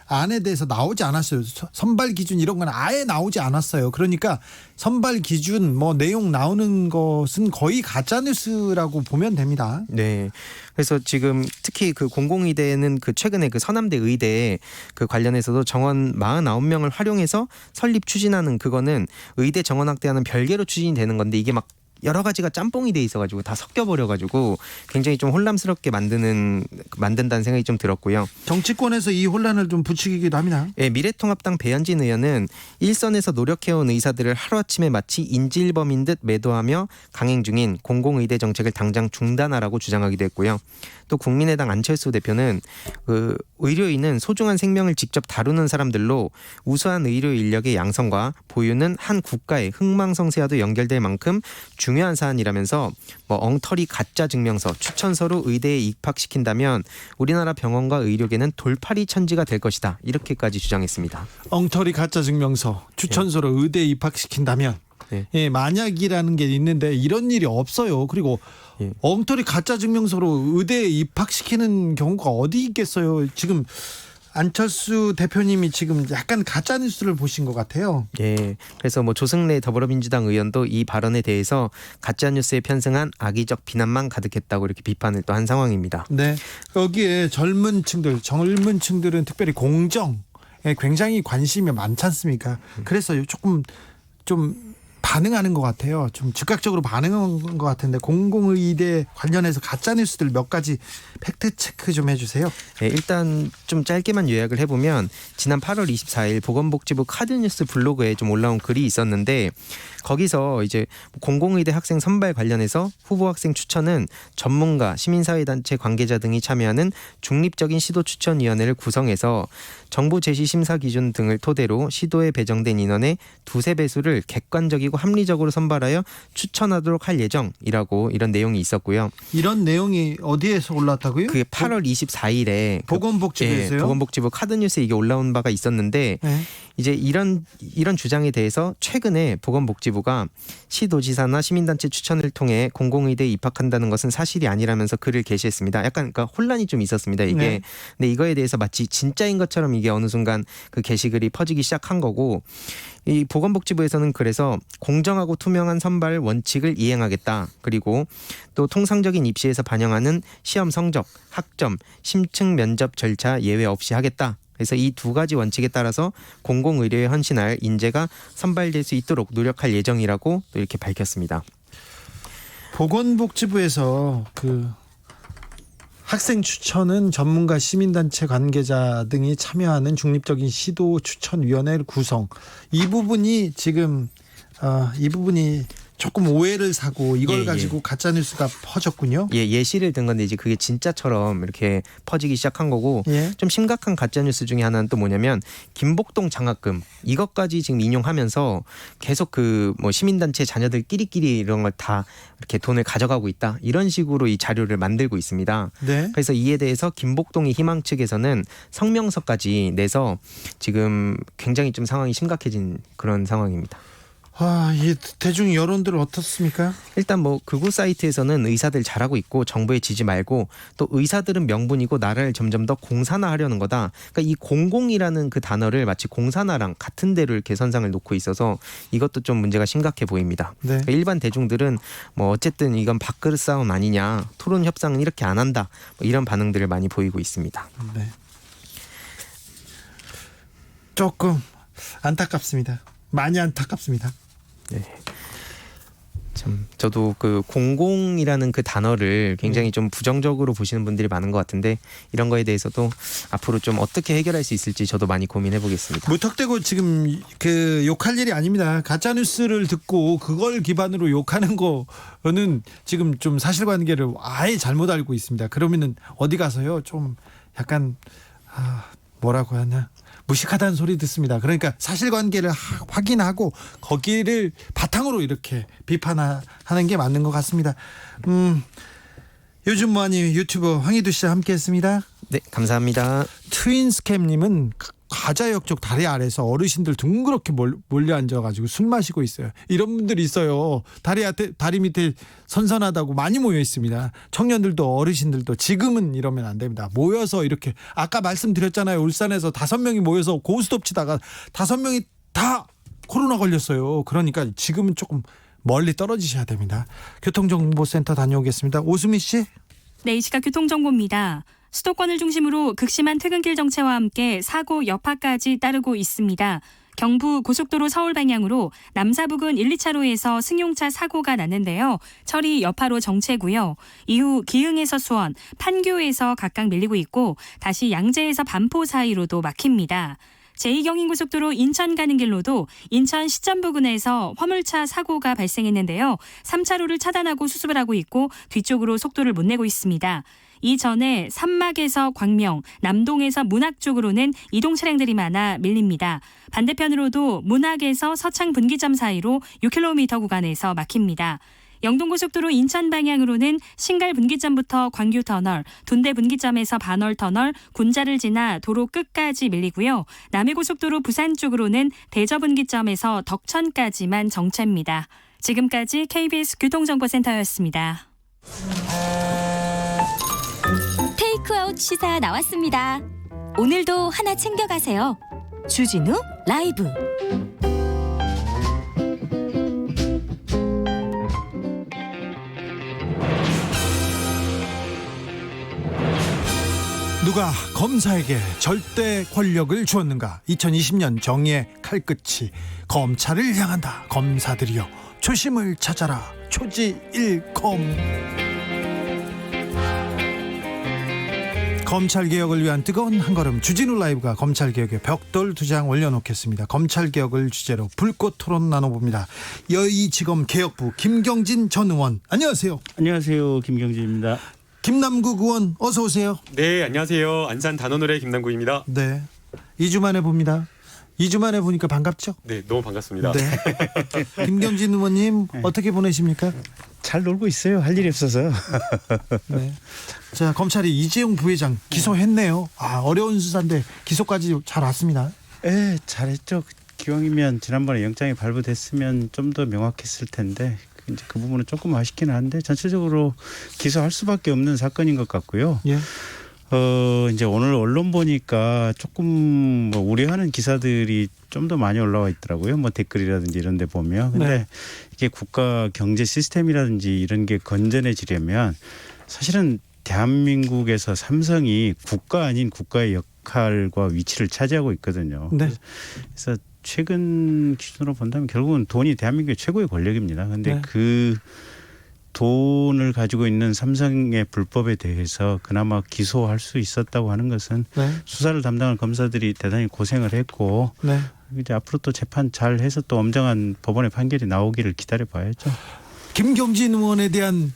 안에 대해서 나오지 않았어요. 선발 기준 이런 건 아예 나오지 않았어요. 그러니까 선발 기준 뭐 내용 나오는 것은 거의 가짜 뉴스라고 보면 됩니다. 네. 그래서 지금 특히 그 공공의대는 그 최근에 그 서남대 의대 그 관련해서도 정원 49명을 활용해서 설립 추진하는 그거는 의대 정원 확대하는 별개로 추진이 되는 건데 이게 막 여러 가지가 짬뽕이 돼 있어가지고 다 섞여버려가지고 굉장히 좀 혼란스럽게 만든다는 생각이 좀 들었고요. 정치권에서 이 혼란을 좀 부추기기도 합니다. 예, 미래통합당 배현진 의원은 일선에서 노력해온 의사들을 하루아침에 마치 인질범인 듯 매도하며 강행 중인 공공의대 정책을 당장 중단하라고 주장하기도 했고요. 또 국민의당 안철수 대표는 그 의료인은 소중한 생명을 직접 다루는 사람들로 우수한 의료 인력의 양성과 보유는 한 국가의 흥망성쇠와도 연결될 만큼 중요한 사안이라면서 뭐 엉터리 가짜 증명서, 추천서로 의대에 입학시킨다면 우리나라 병원과 의료계는 돌팔이 천지가 될 것이다. 이렇게까지 주장했습니다. 엉터리 가짜 증명서, 추천서로 의대에 입학시킨다면 네. 예, 만약이라는 게 있는데 이런 일이 없어요. 그리고 예. 엉터리 가짜 증명서로 의대에 입학시키는 경우가 어디 있겠어요. 지금 안철수 대표님이 지금 약간 가짜 뉴스를 보신 것 같아요. 예. 그래서 뭐 조승래 더불어민주당 의원도 이 발언에 대해서 가짜 뉴스에 편승한 악의적 비난만 가득했다고 이렇게 비판을 또 한 상황입니다. 네. 여기에 젊은 층들은 특별히 공정에 굉장히 관심이 많지 않습니까? 그래서 조금 좀 반응하는 것 같아요. 좀 즉각적으로 반응한 것 같은데 공공의대 관련해서 가짜 뉴스들 몇 가지 팩트 체크 좀 해주세요. 네, 일단 좀 짧게만 요약을 해보면 지난 8월 24일 보건복지부 카드뉴스 블로그에 좀 올라온 글이 있었는데 거기서 이제 공공의대 학생 선발 관련해서 후보 학생 추천은 전문가, 시민사회단체 관계자 등이 참여하는 중립적인 시도추천위원회를 구성해서 정부 제시 심사 기준 등을 토대로 시도에 배정된 인원의 2~3배수를 객관적이고 합리적으로 선발하여 추천하도록 할 예정이라고 이런 내용이 있었고요. 이런 내용이 어디에서 올랐다고요? 그게 8월 24일에 보건복지부에서요? 보건복지부 카드뉴스에 이게 올라온 바가 있었는데 네. 이제 이런 주장에 대해서 최근에 보건복지부가 시도지사나 시민단체 추천을 통해 공공의대에 입학한다는 것은 사실이 아니라면서 글을 게시했습니다. 약간 그러니까 혼란이 좀 있었습니다. 이게. 네. 근데 이거에 대해서 마치 진짜인 것처럼 이게 어느 순간 그 게시글이 퍼지기 시작한 거고 이 보건복지부에서는 그래서 공정하고 투명한 선발 원칙을 이행하겠다. 그리고 또 통상적인 입시에서 반영하는 시험 성적, 학점, 심층 면접 절차 예외 없이 하겠다. 그래서 이 2가지 원칙에 따라서 공공의료에 헌신할 인재가 선발될 수 있도록 노력할 예정이라고 또 이렇게 밝혔습니다. 보건복지부에서 그 학생 추천은 전문가, 시민단체 관계자 등이 참여하는 중립적인 시도추천위원회 구성. 이 부분이 지금 이 부분이 조금 오해를 사고 이걸 가지고 가짜 뉴스가 퍼졌군요. 예시를 든 건데 이제 그게 진짜처럼 이렇게 퍼지기 시작한 거고 예. 좀 심각한 가짜 뉴스 중에 하나는 또 뭐냐면 김복동 장학금 이것까지 지금 인용하면서 계속 그 뭐 시민단체 자녀들끼리끼리 이런 걸 다 이렇게 돈을 가져가고 있다 이런 식으로 이 자료를 만들고 있습니다. 네. 그래서 이에 대해서 김복동이 희망 측에서는 성명서까지 내서 지금 굉장히 좀 상황이 심각해진 그런 상황입니다. 이 대중 여론들 어떻습니까? 일단 뭐 극우 사이트에서는 의사들 잘하고 있고 정부에 지지 말고 또 의사들은 명분이고 나라를 점점 더 공산화하려는 거다. 그러니까 이 공공이라는 그 단어를 마치 공산화랑 같은 데로 이렇게 선상을 놓고 있어서 이것도 좀 문제가 심각해 보입니다. 네. 그러니까 일반 대중들은 뭐 어쨌든 이건 밥그릇 싸움 아니냐, 토론 협상은 이렇게 안 한다, 뭐 이런 반응들을 많이 보이고 있습니다. 네. 조금 안타깝습니다. 많이 안타깝습니다. 네. 참 저도 그 공공이라는 그 단어를 굉장히 좀 부정적으로 보시는 분들이 많은 것 같은데 이런 거에 대해서도 앞으로 좀 어떻게 해결할 수 있을지 저도 많이 고민해 보겠습니다. 무턱대고 지금 그 욕할 일이 아닙니다. 가짜 뉴스를 듣고 그걸 기반으로 욕하는 거는 지금 좀 사실관계를 아예 잘못 알고 있습니다. 그러면은 어디 가서요 좀 약간 뭐라고 하냐, 무식하다는 소리 듣습니다. 그러니까 사실관계를 확인하고 거기를 바탕으로 이렇게 비판하는 게 맞는 것 같습니다. 요즘 뭐하니 유튜버 황희두 씨와 함께했습니다. 네, 감사합니다. 트윈스캠님은 가자역 쪽 다리 아래서 어르신들 둥그렇게 몰려 앉아가지고 술 마시고 있어요. 이런 분들이 있어요. 다리 밑에 선선하다고 많이 모여 있습니다. 청년들도 어르신들도 지금은 이러면 안 됩니다. 모여서 이렇게 아까 말씀드렸잖아요. 울산에서 5명이 모여서 고스톱 치다가 5명이 다 코로나 걸렸어요. 그러니까 지금은 조금 멀리 떨어지셔야 됩니다. 교통정보센터 다녀오겠습니다. 오수미 씨. 네, 이 시각 교통정보입니다. 수도권을 중심으로 극심한 퇴근길 정체와 함께 사고 여파까지 따르고 있습니다. 경부 고속도로 서울 방향으로 남사부근 1, 2차로에서 승용차 사고가 났는데요. 처리 여파로 정체고요. 이후 기흥에서 수원, 판교에서 각각 밀리고 있고 다시 양재에서 반포 사이로도 막힙니다. 제2경인고속도로 인천 가는 길로도 인천 시점 부근에서 화물차 사고가 발생했는데요. 3차로를 차단하고 수습을 하고 있고 뒤쪽으로 속도를 못 내고 있습니다. 이전에 산막에서 광명, 남동에서 문학 쪽으로는 이동 차량들이 많아 밀립니다. 반대편으로도 문학에서 서창 분기점 사이로 6km 구간에서 막힙니다. 영동고속도로 인천 방향으로는 신갈 분기점부터 광교터널, 둔대 분기점에서 반월터널, 군자를 지나 도로 끝까지 밀리고요. 남해고속도로 부산 쪽으로는 대저 분기점에서 덕천까지만 정체입니다. 지금까지 KBS 교통정보센터였습니다. 테이크아웃 시사 나왔습니다. 오늘도 하나 챙겨가세요. 주진우 라이브. 누가 검사에게 절대 권력을 주었는가? 2020년 정의의 칼끝이 검찰을 향한다. 검사들이여 초심을 찾아라. 초지일검. 검찰개혁을 위한 뜨거운 한걸음, 주진우 라이브가 검찰개혁에 벽돌 2장 올려놓겠습니다. 검찰개혁을 주제로 불꽃 토론 나눠봅니다. 여의지검 개혁부 김경진 전 의원, 안녕하세요. 안녕하세요. 김경진입니다. 김남국 의원, 어서 오세요. 네, 안녕하세요. 안산 단원노래 김남국입니다. 네, 2주 만에 봅니다. 2주 만에 보니까 반갑죠? 네, 너무 반갑습니다. 네. 김경진 의원님, 어떻게 보내십니까? 잘 놀고 있어요. 할 일이 없어서. 네. 자, 검찰이 이재용 부회장 기소했네요. 어려운 수사인데 기소까지 잘 왔습니다. 예, 잘했죠. 기왕이면 지난번에 영장이 발부됐으면 좀 더 명확했을 텐데 이제 그 부분은 조금 아쉽긴 한데 전체적으로 기소할 수밖에 없는 사건인 것 같고요. 예. 이제 오늘 언론 보니까 조금 뭐 우려하는 기사들이 좀 더 많이 올라와 있더라고요. 뭐 댓글이라든지 이런 데 보면. 근데 네. 이게 국가 경제 시스템이라든지 이런 게 건전해지려면 사실은 대한민국에서 삼성이 국가 아닌 국가의 역할과 위치를 차지하고 있거든요. 네. 그래서 최근 기준으로 본다면 결국은 돈이 대한민국의 최고의 권력입니다. 그런데 네. 그 돈을 가지고 있는 삼성의 불법에 대해서 그나마 기소할 수 있었다고 하는 것은 네. 수사를 담당한 검사들이 대단히 고생을 했고 네. 이제 앞으로 또 재판 잘 해서 또 엄정한 법원의 판결이 나오기를 기다려 봐야죠. 김경진 의원에 대한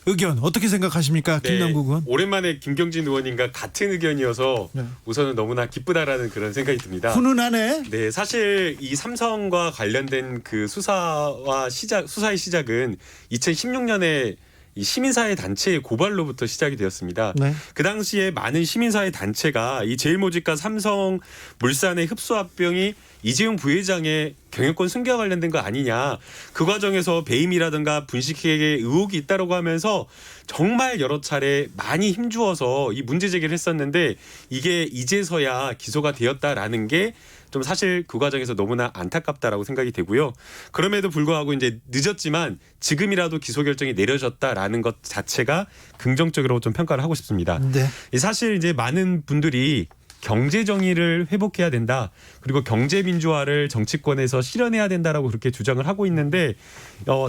의견 어떻게 생각하십니까? 네, 김남국 의원. 오랜만에 김경진 의원님과 같은 의견이어서 네. 우선은 너무나 기쁘다라는 그런 생각이 듭니다. 훈훈하네. 네, 사실 이 삼성과 관련된 그 수사의 시작은 2016년에 이 시민사회 단체의 고발로부터 시작이 되었습니다. 네. 그 당시에 많은 시민사회 단체가 이 제일모직과 삼성물산의 흡수합병이 이재용 부회장의 경영권 승계와 관련된 거 아니냐. 그 과정에서 배임이라든가 분식회계 의혹이 있다라고 하면서 정말 여러 차례 많이 힘주어서 이 문제 제기를 했었는데 이게 이제서야 기소가 되었다라는 게 좀 사실 그 과정에서 너무나 안타깝다라고 생각이 되고요. 그럼에도 불구하고 이제 늦었지만 지금이라도 기소 결정이 내려졌다라는 것 자체가 긍정적으로 좀 평가를 하고 싶습니다. 네. 사실 이제 많은 분들이 경제 정의를 회복해야 된다. 그리고 경제 민주화를 정치권에서 실현해야 된다라고 그렇게 주장을 하고 있는데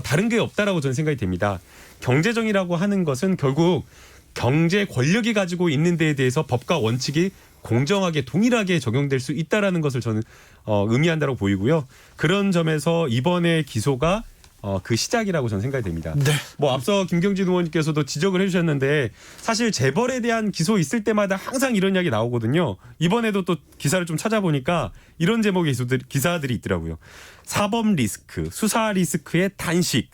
다른 게 없다라고 저는 생각이 됩니다. 경제 정의라고 하는 것은 결국 경제 권력이 가지고 있는 데에 대해서 법과 원칙이 공정하게 동일하게 적용될 수 있다라는 것을 저는 의미한다고 보이고요. 그런 점에서 이번에 기소가 그 시작이라고 저는 생각이 됩니다. 네. 뭐 앞서 김경진 의원님께서도 지적을 해주셨는데 사실 재벌에 대한 기소 있을 때마다 항상 이런 이야기 나오거든요. 이번에도 또 기사를 좀 찾아보니까 이런 제목의 기사들이 있더라고요. 사법 리스크, 수사 리스크의 단식,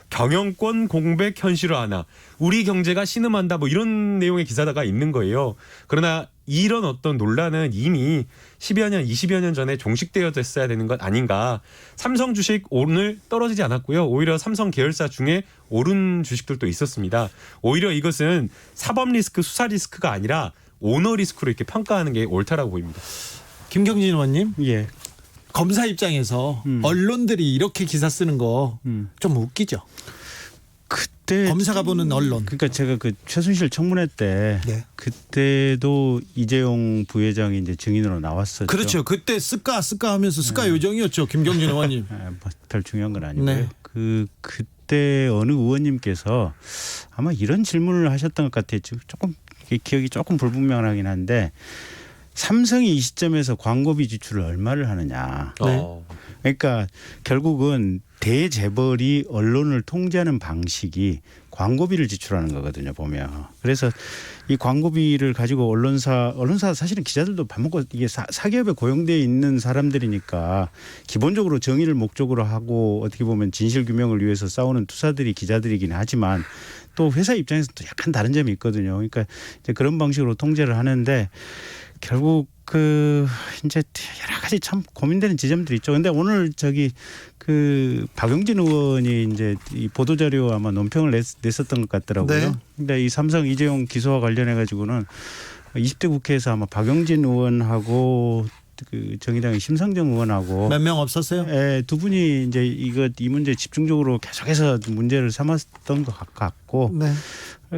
경영권 공백 현실화하나, 우리 경제가 신음한다, 뭐 이런 내용의 기사가 있는 거예요. 그러나 이런 어떤 논란은 이미 10여 년, 20여 년 전에 종식되어졌어야 되는 것 아닌가. 삼성 주식 오늘 떨어지지 않았고요. 오히려 삼성 계열사 중에 오른 주식들도 있었습니다. 오히려 이것은 사법 리스크, 수사 리스크가 아니라 오너 리스크로 이렇게 평가하는 게 옳다라고 보입니다. 김경진 의원님. 예. 검사 입장에서 언론들이 이렇게 기사 쓰는 거 좀 웃기죠. 그때 검사가 보는 언론. 그러니까 제가 그 최순실 청문회 때 네. 그때도 이재용 부회장이 이제 증인으로 나왔었죠. 그렇죠. 그때 쓰까 하면서 쓰까 요정이었죠. 김경진 의원님. 별 중요한 건 아니고요. 네. 그때 어느 의원님께서 아마 이런 질문을 하셨던 것 같아요. 조금 기억이 조금 불분명하긴 한데 삼성이 이 시점에서 광고비 지출을 얼마를 하느냐. 네. 그러니까 결국은 대재벌이 언론을 통제하는 방식이 광고비를 지출하는 거거든요, 보면. 그래서 이 광고비를 가지고 언론사 사실은 기자들도 밥 먹고 이게 사기업에 고용되어 있는 사람들이니까 기본적으로 정의를 목적으로 하고 어떻게 보면 진실 규명을 위해서 싸우는 투사들이 기자들이긴 하지만 또 회사 입장에서 또 약간 다른 점이 있거든요. 그러니까 이제 그런 방식으로 통제를 하는데 결국 이제 여러 가지 참 고민되는 지점들이 있죠. 근데 오늘 박용진 의원이 이제 이 보도자료 아마 논평을 냈었던 것 같더라고요. 네. 근데 이 삼성 이재용 기소와 관련해 가지고는 20대 국회에서 아마 박용진 의원하고 그 정의당의 심상정 의원하고 몇 명 없었어요? 예, 두 분이 이제 이 문제 집중적으로 계속해서 문제를 삼았던 것 같고 네.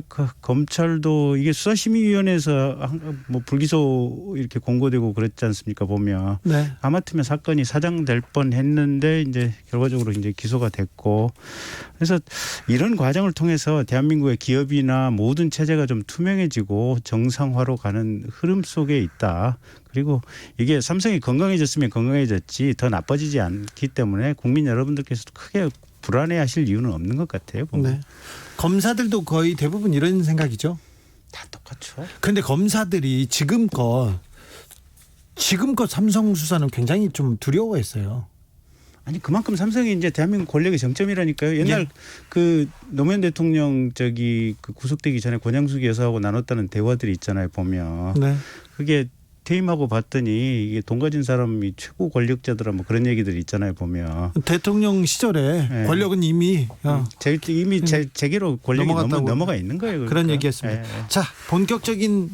그러니까 검찰도 이게 수사심의위원회에서 뭐 불기소 이렇게 공고되고 그랬지 않습니까 보면 네. 하마터면 사건이 사장될 뻔했는데 이제 결과적으로 이제 기소가 됐고 그래서 이런 과정을 통해서 대한민국의 기업이나 모든 체제가 좀 투명해지고 정상화로 가는 흐름 속에 있다. 그리고 이게 삼성이 건강해졌으면 건강해졌지 더 나빠지지 않기 때문에 국민 여러분들께서도 크게 불안해하실 이유는 없는 것 같아요. 보면. 네. 검사들도 거의 대부분 이런 생각이죠. 다 똑같죠. 그런데 검사들이 지금껏 삼성 수사는 굉장히 좀 두려워했어요. 아니 그만큼 삼성이 이제 대한민국 권력의 정점이라니까요. 옛날 예. 그 노무현 대통령 그 구속되기 전에 권양숙 여사하고 나눴다는 대화들이 있잖아요. 보면 네. 그게 퇴임하고 봤더니 이게 돈 가진 사람이 최고 권력자더라 뭐 그런 얘기들이 있잖아요. 보면 대통령 시절에 네. 권력은 이미 이미 제게로 권력이 넘어가 있는 거예요. 그러니까. 그런 얘기였습니다. 자, 본격적인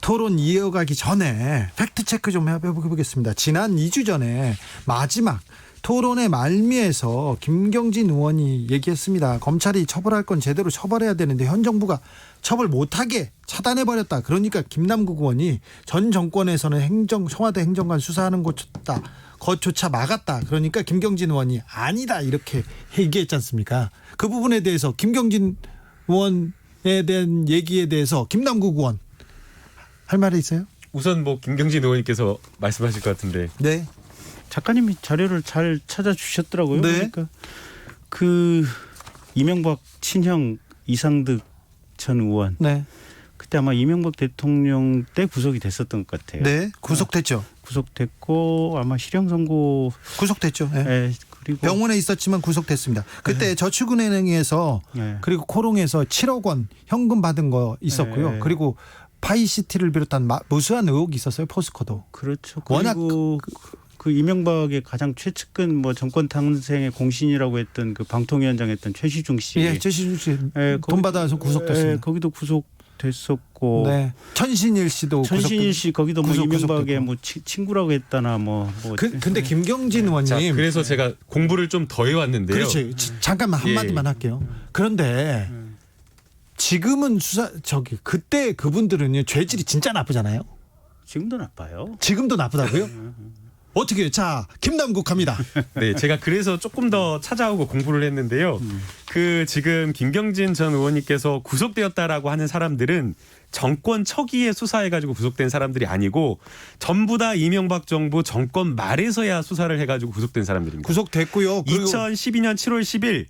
토론 이어가기 전에 팩트 체크 좀 해보겠습니다. 지난 2주 전에 마지막 토론의 말미에서 김경진 의원이 얘기했습니다. 검찰이 처벌할 건 제대로 처벌해야 되는데 현 정부가 처벌 못하게 차단해버렸다. 그러니까 김남국 의원이 전 정권에서는 청와대 행정관 수사하는 것조차 막았다. 그러니까 김경진 의원이 아니다 이렇게 얘기했지 않습니까? 그 부분에 대해서 김경진 의원에 대한 얘기에 대해서 김남국 의원 할 말이 있어요? 우선 뭐 김경진 의원님께서 말씀하실 것 같은데. 네. 작가님이 자료를 잘 찾아주셨더라고요. 네. 그러니까 그 이명박 친형 이상득 전 의원. 네. 그때 아마 이명박 대통령 때 구속이 됐었던 것 같아요. 네. 구속됐죠. 구속됐고 아마 실형 선고 구속됐죠. 네. 네. 그리고 병원에 있었지만 구속됐습니다. 그때 저축은행에서 그리고 코롱에서 7억 원 현금 받은 거 있었고요. 네. 그리고 파이시티를 비롯한 무수한 의혹이 있었어요. 포스코도. 그렇죠. 워낙 그리고 그 이명박의 가장 최측근 뭐 정권 탕생의 공신이라고 했던 그 방통위원장 했던 최시중 씨. 예, 최시중 씨 돈 받아서 구속됐습니다. 거기도 구속됐었고. 네. 천신일 씨도 천신일 씨 거기도 뭐 이명박의 구속됐고. 뭐 친구라고 했다나 뭐. 근데 김경진 의원님. 자, 그래서 제가 공부를 좀 더 해왔는데요. 그렇지. 잠깐만 한마디만 할게요. 그런데 지금은 그때 그분들은요 죄질이 진짜 나쁘잖아요. 지금도 나빠요. 지금도 나쁘다고요? 어떻게 해요? 자, 김남국 갑니다. 네, 제가 그래서 조금 더 찾아오고 공부를 했는데요. 그 지금 김경진 전 의원님께서 구속되었다라고 하는 사람들은 정권 초기에 수사해가지고 구속된 사람들이 아니고 전부 다 이명박 정부 정권 말에서야 수사를 해가지고 구속된 사람들입니다. 구속됐고요. 2012년 7월 10일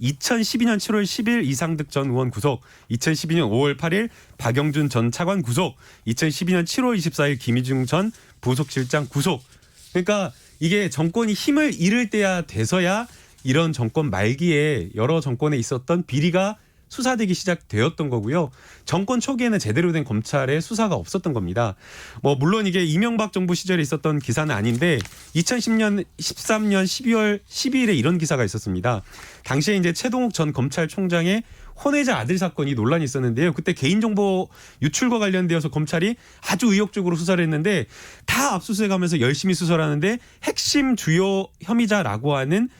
2012년 7월 10일 이상득 전 의원 구속, 2012년 5월 8일 박영준 전 차관 구속, 2012년 7월 24일 김희중 전 부속실장 구속. 그러니까 이게 정권이 힘을 잃을 때야 돼서야 이런 정권 말기에 여러 정권에 있었던 비리가 수사되기 시작되었던 거고요. 정권 초기에는 제대로 된 검찰의 수사가 없었던 겁니다. 뭐 물론 이게 이명박 정부 시절에 있었던 기사는 아닌데 2013년 12월 12일에 이런 기사가 있었습니다. 당시에 이제 최동욱 전 검찰총장의 혼외자 아들 사건이 논란이 있었는데요. 그때 개인정보 유출과 관련되어서 검찰이 아주 의욕적으로 수사를 했는데 다 압수수색하면서 열심히 수사를 하는데 핵심 주요 혐의자라고 하는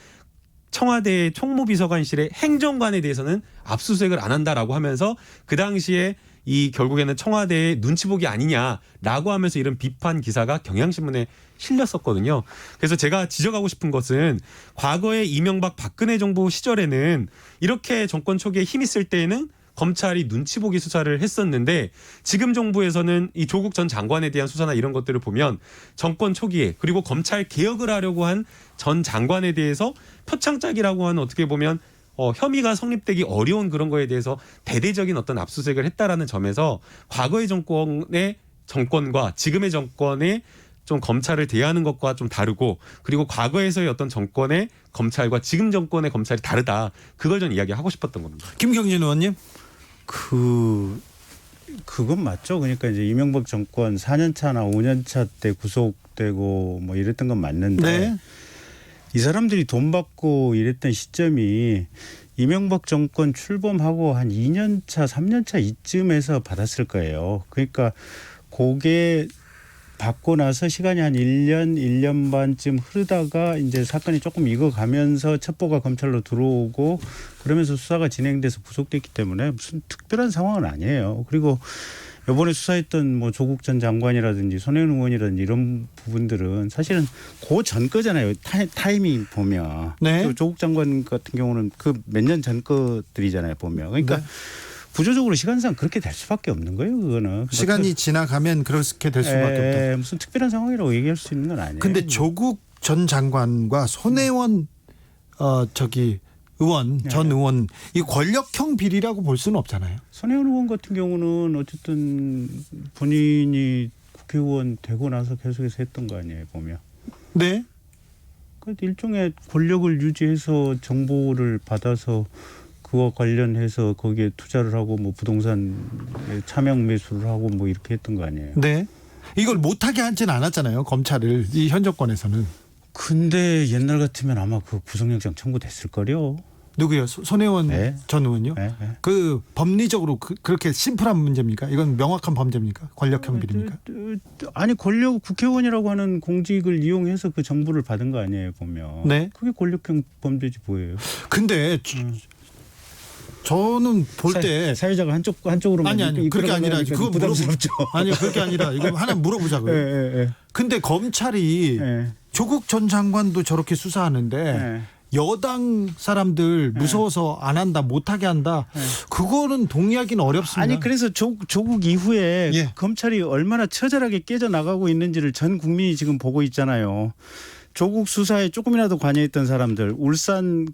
청와대 총무비서관실의 행정관에 대해서는 압수수색을 안 한다라고 하면서 그 당시에 이 결국에는 청와대의 눈치보기 아니냐라고 하면서 이런 비판 기사가 경향신문에 실렸었거든요. 그래서 제가 지적하고 싶은 것은 과거에 이명박 박근혜 정부 시절에는 이렇게 정권 초기에 힘 있을 때에는 검찰이 눈치 보기 수사를 했었는데 지금 정부에서는 이 조국 전 장관에 대한 수사나 이런 것들을 보면 정권 초기에 그리고 검찰 개혁을 하려고 한 전 장관에 대해서 표창장이라고 하는 어떻게 보면 혐의가 성립되기 어려운 그런 거에 대해서 대대적인 어떤 압수수색을 했다라는 점에서 과거의 정권과 지금의 정권의 좀 검찰을 대하는 것과 좀 다르고 그리고 과거에서의 어떤 정권의 검찰과 지금 정권의 검찰이 다르다. 그걸 전 이야기하고 싶었던 겁니다. 김경진 의원님. 그건 맞죠. 그러니까 이제 이명박 정권 4년 차나 5년 차 때 구속되고 뭐 이랬던 건 맞는데 네. 이 사람들이 돈 받고 이랬던 시점이 이명박 정권 출범하고 한 2년 차, 3년 차 이쯤에서 받았을 거예요. 그러니까 그게 받고 나서 시간이 한 1년 반쯤 흐르다가 이제 사건이 조금 익어가면서 첩보가 검찰로 들어오고 그러면서 수사가 진행돼서 구속됐기 때문에 무슨 특별한 상황은 아니에요. 그리고 이번에 수사했던 뭐 조국 전 장관이라든지 손혜원 의원이라든지 이런 부분들은 사실은 그 전 거잖아요. 타이밍 보면. 네. 조국 장관 같은 경우는 그 몇 년 전 것들이잖아요. 보면. 그러니까 네. 구조적으로 시간상 그렇게 될 수밖에 없는 거예요. 그거는. 시간이 지나가면 그렇게 될 수밖에 없다. 무슨 특별한 상황이라고 얘기할 수 있는 건 아니에요. 근데 조국 전 장관과 손혜원 의원 전 의원 이 권력형 비리라고 볼 수는 없잖아요. 손혜원 의원 같은 경우는 어쨌든 본인이 국회의원 되고 나서 계속해서 했던 거 아니에요. 보면. 네. 그 일종의 권력을 유지해서 정보를 받아서 그와 관련해서 거기에 투자를 하고 뭐 부동산 차명 매수를 하고 뭐 이렇게 했던 거 아니에요. 네. 이걸 못하게 하지는 않았잖아요. 검찰을 이 현 정권에서는. 근데 옛날 같으면 아마 그 구속영장 청구됐을 거요. 누구요? 손혜원 네. 전 의원요? 네. 그 법리적으로 그렇게 심플한 문제입니까? 이건 명확한 범죄입니까? 권력형 비리입니까? 아니 국회의원이라고 하는 공직을 이용해서 그 정보를 받은 거 아니에요. 보면. 네. 그게 권력형 범죄지 뭐예요. 근데 저는 볼 때 사회자가 한쪽으로만 아니 그렇게 아니라 그거 부담스럽죠. 아니요 그렇게 아니라 이거 하나 물어보자고요. 예. 근데 검찰이 조국 전 장관도 저렇게 수사하는데 여당 사람들 무서워서 안 한다 못하게 한다 그거는 동의하기는 어렵습니다. 아니 그래서 조국 이후에 예. 검찰이 얼마나 처절하게 깨져나가고 있는지를 전 국민이 지금 보고 있잖아요. 조국 수사에 조금이라도 관여했던 사람들, 울산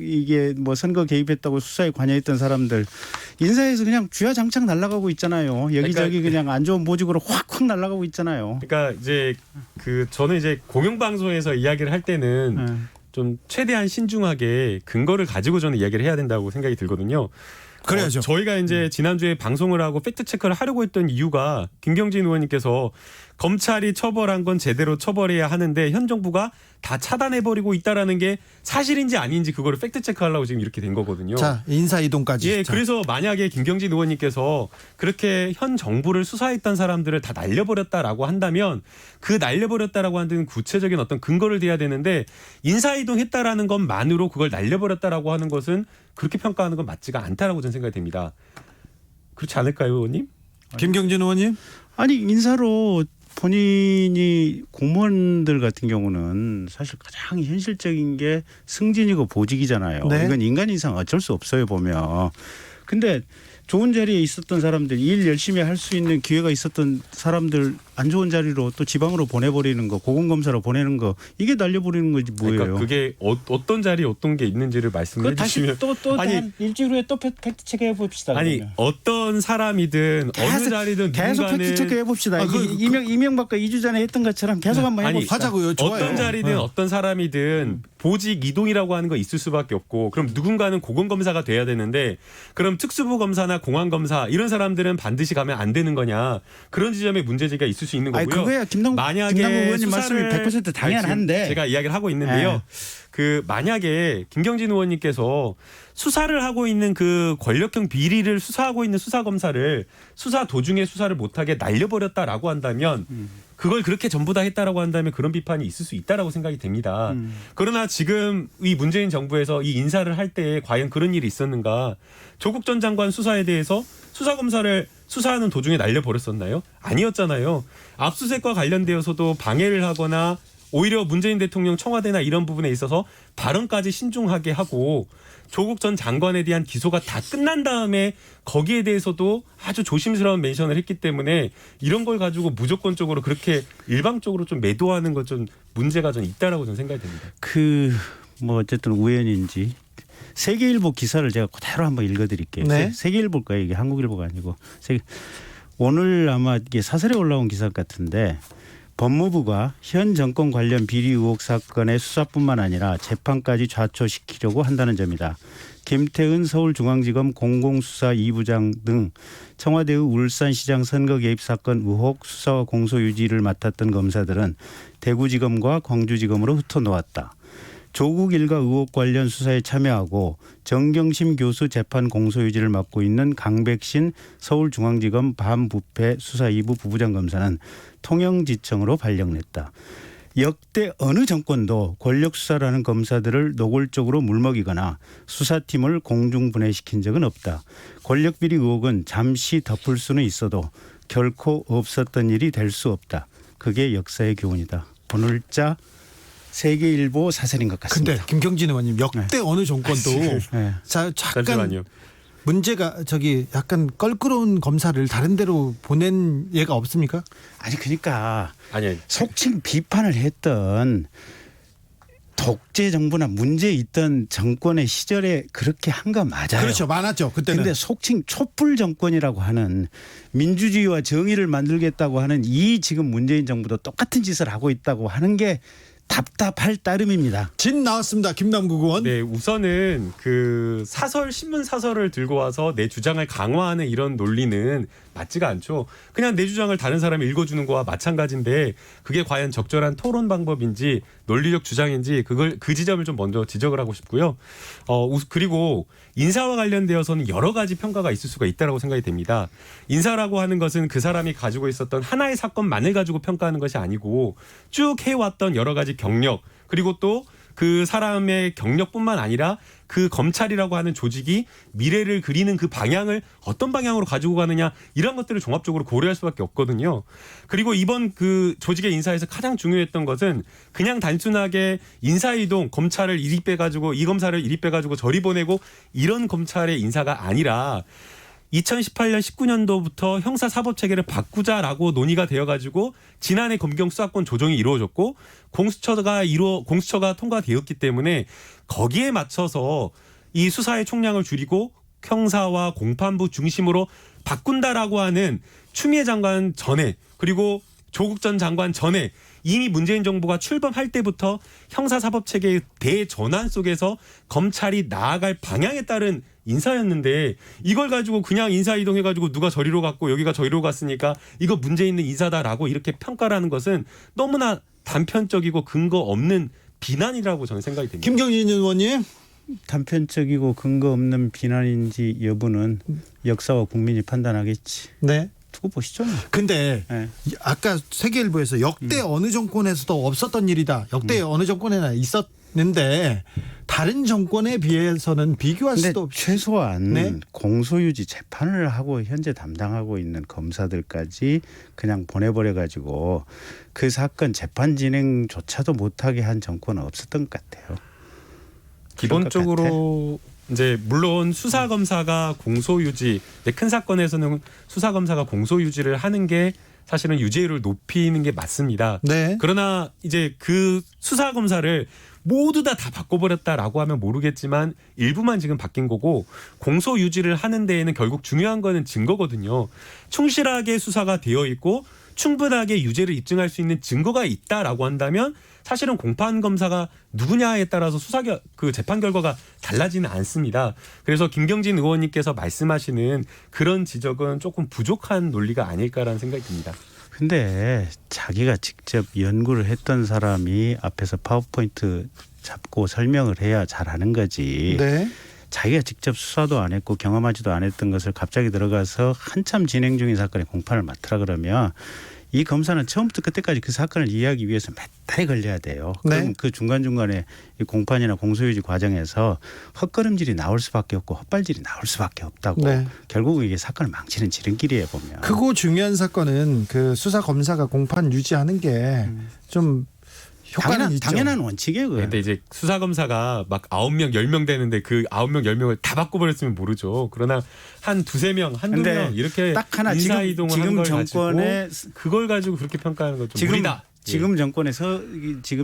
이게 뭐 선거 개입했다고 수사에 관여했던 사람들 인사에서 그냥 쥐야장창 날아가고 있잖아요. 여기저기 그냥 안 좋은 보직으로 확 날아가고 있잖아요. 그러니까 이제 저는 이제 공영방송에서 이야기를 할 때는 좀 최대한 신중하게 근거를 가지고 저는 이야기를 해야 된다고 생각이 들거든요. 그래야죠. 저희가 이제 지난주에 방송을 하고 팩트 체크를 하려고 했던 이유가 김경진 의원님께서 검찰이 처벌한 건 제대로 처벌해야 하는데 현 정부가 다 차단해버리고 있다라는 게 사실인지 아닌지 그거를 팩트 체크하려고 지금 이렇게 된 거거든요. 자 인사 이동까지. 예, 그래서 만약에 김경진 의원님께서 그렇게 현 정부를 수사했던 사람들을 다 날려버렸다라고 한다면 그 날려버렸다라고 하는 구체적인 어떤 근거를 대야 되는데 인사이동했다라는 것만으로 그걸 날려버렸다라고 하는 것은 그렇게 평가하는 건 맞지가 않다라고 저는 생각이 됩니다. 그렇지 않을까요, 의원님? 김경진 의원님? 아니 인사로 본인이 공무원들 같은 경우는 사실 가장 현실적인 게 승진이고 보직이잖아요. 네. 이건 인간 이상 어쩔 수 없어요 보면. 근데 좋은 자리에 있었던 사람들, 일 열심히 할 수 있는 기회가 있었던 사람들 안 좋은 자리로 또 지방으로 보내버리는 거, 고공검사로 보내는 거 이게 날려버리는 거지 뭐예요. 그러니까 그게 어떤 자리에 어떤 게 있는지를 말씀해 주시면. 다시 또 한 일주일 후에 또 팩트 체크 해봅시다. 아니 그러면. 어떤 사람이든 어느 자리든 계속 누군가는 팩트 체크 해봅시다. 이명박과 2주 전에 했던 것처럼 계속 한번 해봅시다. 하자고요. 좋아요. 어떤 자리든 어떤 사람이든 보직 이동이라고 하는 거 있을 수밖에 없고 그럼 누군가는 고공검사가 돼야 되는데 그럼 특수부 검사나 공안검사 이런 사람들은 반드시 가면 안 되는 거냐 그런 지점에 문제제기가 있을 수 있는 거고요. 아니, 그거야 김남국 의원님 말씀이 100% 당연한데 제가 이야기를 하고 있는데요. 만약에 김경진 의원님께서 수사를 하고 있는 그 권력형 비리를 수사하고 있는 수사검사를 수사 도중에 수사를 못하게 날려버렸다라고 한다면 그걸 그렇게 전부 다 했다라고 한다면 그런 비판이 있을 수 있다라고 생각이 됩니다. 그러나 지금 이 문재인 정부에서 이 인사를 할 때 과연 그런 일이 있었는가? 조국 전 장관 수사에 대해서 수사검사를 수사하는 도중에 날려버렸었나요? 아니었잖아요. 압수수색과 관련되어서도 방해를 하거나 오히려 문재인 대통령 청와대나 이런 부분에 있어서 발언까지 신중하게 하고 조국 전 장관에 대한 기소가 다 끝난 다음에 거기에 대해서도 아주 조심스러운 멘션을 했기 때문에 이런 걸 가지고 무조건적으로 그렇게 일방적으로 좀 매도하는 것 좀 문제가 좀 있다라고 저는 생각이 됩니다. 뭐 어쨌든 우연인지 세계일보 기사를 제가 그대로 한번 읽어드릴게요. 네. 세계일보일까요? 이게 한국일보가 아니고 오늘 아마 이게 사설에 올라온 기사 같은데 법무부가 현 정권 관련 비리 의혹 사건의 수사뿐만 아니라 재판까지 좌초시키려고 한다는 점이다. 김태은 서울중앙지검 공공수사 2부장 등 청와대의 울산시장 선거 개입 사건 의혹 수사와 공소 유지를 맡았던 검사들은 대구지검과 광주지검으로 흩어놓았다. 조국 일가 의혹 관련 수사에 참여하고 정경심 교수 재판 공소유지를 맡고 있는 강백신 서울중앙지검 반부패 수사 2부 부부장 검사는 통영지청으로 발령냈다. 역대 어느 정권도 권력 수사를 하는 검사들을 노골적으로 물먹이거나 수사팀을 공중분해시킨 적은 없다. 권력비리 의혹은 잠시 덮을 수는 있어도 결코 없었던 일이 될 수 없다. 그게 역사의 교훈이다. 오늘자 세계일보 사설인 것 같습니다. 근데 김경진 의원님 역대 어느 정권도 네. 자 잠깐 잠시만요. 문제가 약간 껄끄러운 검사를 다른 데로 보낸 예가 없습니까? 아니 그러니까 아니 속칭 비판을 했던 독재 정부나 문제 있던 정권의 시절에 그렇게 한 거 맞아요. 그렇죠. 많았죠. 그때는. 근데 속칭 촛불 정권이라고 하는 민주주의와 정의를 만들겠다고 하는 이 지금 문재인 정부도 똑같은 짓을 하고 있다고 하는 게 답답할 따름입니다. 진 나왔습니다. 김남국 의원. 네, 우선은 그 신문 사설을 들고 와서 내 주장을 강화하는 이런 논리는 맞지가 않죠. 그냥 내 주장을 다른 사람이 읽어주는 거와 마찬가지인데 그게 과연 적절한 토론 방법인지 논리적 주장인지 그 지점을 좀 먼저 지적을 하고 싶고요. 그리고 인사와 관련되어서는 여러 가지 평가가 있을 수가 있다라고 생각이 됩니다. 인사라고 하는 것은 그 사람이 가지고 있었던 하나의 사건만을 가지고 평가하는 것이 아니고 쭉 해왔던 여러 가지 경력 그리고 또 그 사람의 경력뿐만 아니라 그 검찰이라고 하는 조직이 미래를 그리는 그 방향을 어떤 방향으로 가지고 가느냐 이런 것들을 종합적으로 고려할 수밖에 없거든요. 그리고 이번 그 조직의 인사에서 가장 중요했던 것은 그냥 단순하게 인사이동 검찰을 이리 빼가지고 이 검사를 이리 빼가지고 저리 보내고 이런 검찰의 인사가 아니라 2018년 19년도부터 형사사법체계를 바꾸자라고 논의가 되어가지고 지난해 검경 수사권 조정이 이루어졌고 공수처가 통과되었기 때문에 거기에 맞춰서 이 수사의 총량을 줄이고 형사와 공판부 중심으로 바꾼다라고 하는 추미애 장관 전에 그리고 조국 전 장관 전에 이미 문재인 정부가 출범할 때부터 형사사법체계의 대전환 속에서 검찰이 나아갈 방향에 따른 인사였는데 이걸 가지고 그냥 인사 이동해가지고 누가 저리로 갔고 여기가 저리로 갔으니까 이거 문제 있는 인사다라고 이렇게 평가를 하는 것은 너무나 단편적이고 근거 없는 비난이라고 저는 생각이 됩니다. 김경진 의원님. 단편적이고 근거 없는 비난인지 여부는 역사와 국민이 판단하겠지. 네. 두고 보시죠. 근데 네. 아까 세계일보에서 역대 어느 정권에서도 없었던 일이다. 역대 어느 정권에나 있었는데 다른 정권에 비해서는 비교할 근데 수도 없이. 최소한 네? 공소유지 재판을 하고 현재 담당하고 있는 검사들까지 그냥 보내버려 가지고 그 사건 재판 진행조차도 못하게 한 정권은 없었던 것 같아요. 기본적으로 이제 물론 수사 검사가 공소유지 큰 사건에서는 수사 검사가 공소유지를 하는 게 사실은 유죄율을 높이는 게 맞습니다. 네. 그러나 이제 그 수사 검사를 모두 다 바꿔버렸다라고 하면 모르겠지만 일부만 지금 바뀐 거고 공소유지를 하는 데에는 결국 중요한 거는 증거거든요. 충실하게 수사가 되어 있고 충분하게 유죄를 입증할 수 있는 증거가 있다라고 한다면 사실은 공판 검사가 누구냐에 따라서 그 재판 결과가 달라지는 않습니다. 그래서 김경진 의원님께서 말씀하시는 그런 지적은 조금 부족한 논리가 아닐까라는 생각이 듭니다. 근데 자기가 직접 연구를 했던 사람이 앞에서 파워포인트 잡고 설명을 해야 잘하는 거지. 네. 자기가 직접 수사도 안 했고 경험하지도 않았던 것을 갑자기 들어가서 한참 진행 중인 사건에 공판을 맡으라 그러면 이 검사는 처음부터 끝까지 그 사건을 이해하기 위해서 몇 달이 걸려야 돼요. 그럼 네. 그 중간중간에 이 공판이나 공소유지 과정에서 헛걸음질이 나올 수밖에 없고 헛발질이 나올 수밖에 없다고. 네. 결국 이게 사건을 망치는 지름길이에요 보면. 크고 중요한 사건은 그 수사 검사가 공판 유지하는 게 좀 효과는 있죠. 당연한 원칙이에요. 그건. 근데 이제 수사 검사가 막 9명, 10명 되는데 그 9명, 10명을 다 바꿔버렸으면 모르죠. 그러나 한 두세 명, 한두 명 이렇게 딱 하나 인사 이동을 지금 한 걸 정권의 가지고 그걸 가지고 그렇게 평가하는 건 좀 무리다. 지금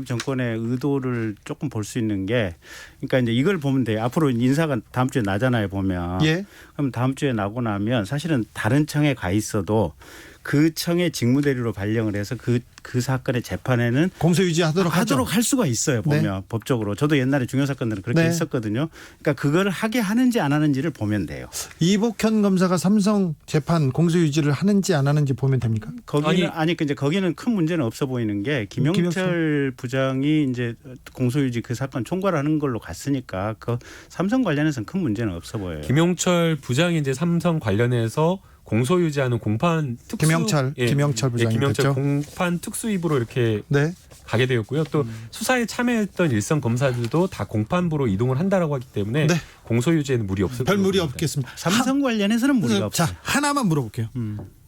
정권의 의도를 조금 볼 수 있는 게 그러니까 이제 이걸 보면 돼요. 앞으로 인사가 다음 주에 나잖아요 보면. 예. 그럼 다음 주에 나고 나면 사실은 다른 청에 가 있어도 그 청의 직무대리로 발령을 해서 그 사건의 재판에는 공소 유지하도록 하죠. 할 수가 있어요. 보면 법적으로. 저도 옛날에 중요 사건들은 그렇게 네. 했었거든요. 그러니까 그거를 하게 하는지 안 하는지를 보면 돼요. 이복현 검사가 삼성 재판 공소 유지를 하는지 안 하는지 보면 됩니까? 거기는 이제 거기는 큰 문제는 없어 보이는 게 김영철 부장이 이제 공소유지 그 사건 총괄하는 걸로 갔으니까 그 삼성 관련해서는 큰 문제는 없어 보여요. 김용철 부장이 이제 삼성 관련해서 공소유지하는 공판 특수 김영철 부장이 김영철 됐죠. 공판 특수입으로 이렇게 네. 가게 되었고요. 또 수사에 참여했던 일선 검사들도 다 공판부로 이동을 한다라고 하기 때문에 네. 공소유지에는 무리 없을 별 무리 겁니다. 없겠습니다. 삼성 관련해서는 무리가 없어요. 자, 하나만 물어볼게요.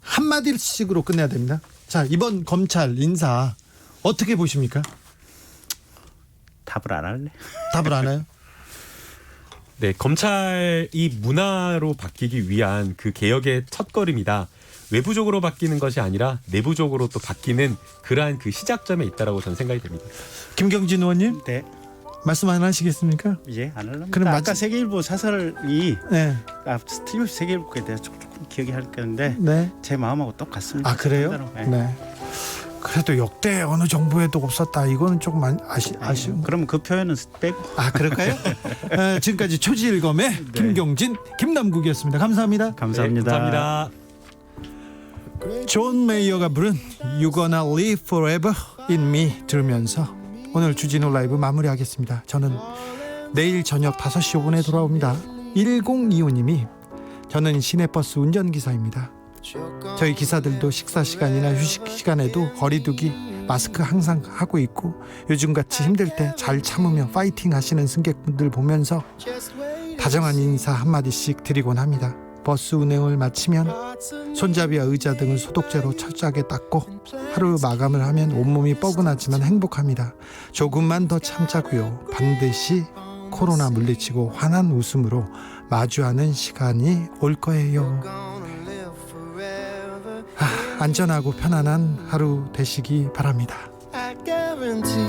한마디씩으로 끝내야 됩니다. 자, 이번 검찰 인사 어떻게 보십니까? 답을 안 할래? 답을 안 해요? 네, 검찰이 문화로 바뀌기 위한 그 개혁의 첫걸음이다. 외부적으로 바뀌는 것이 아니라 내부적으로 또 바뀌는 그러한 그 시작점에 있다라고 저는 생각이 됩니다. 김경진 의원님 네. 말씀 안 하시겠습니까? 예, 안 할랍니다. 그럼 아까 세계일보 사설이 네. 스티브 세계일보에 대해서 조금 기억이 할 건데 네. 제 마음하고 똑같습니다. 아, 그래요? 네. 네. 그래도 역대 어느 정부에도 없었다. 이거는 조금 아쉬운. 그럼 그 표현은 빼고. 아, 그럴까요? 지금까지 초지일검의 김경진, 김남국이었습니다. 감사합니다. 감사합니다. 네, 감사합니다. 존 메이어가 부른 You Gonna Live Forever in Me 들으면서 오늘 주진우 라이브 마무리하겠습니다. 저는 내일 저녁 5시 5분에 돌아옵니다. 1025님이 저는 시내버스 운전기사입니다. 저희 기사들도 식사 시간이나 휴식 시간에도 거리두기 마스크 항상 하고 있고 요즘같이 힘들 때 잘 참으며 파이팅 하시는 승객분들 보면서 다정한 인사 한마디씩 드리곤 합니다. 버스 운행을 마치면 손잡이와 의자 등을 소독제로 철저하게 닦고 하루 마감을 하면 온몸이 뻐근하지만 행복합니다. 조금만 더 참자고요. 반드시 코로나 물리치고 환한 웃음으로 마주하는 시간이 올 거예요. 안전하고 편안한 하루 되시기 바랍니다. I guarantee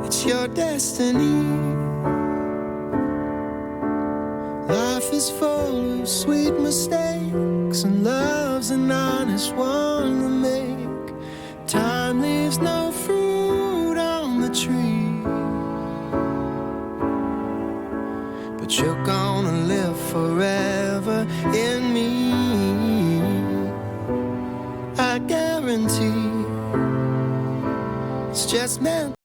it's your destiny. Life is full of sweet mistakes, and love's an honest one to make. Time leaves no fruit on the tree, but you're gonna live forever in me. I guarantee it's just meant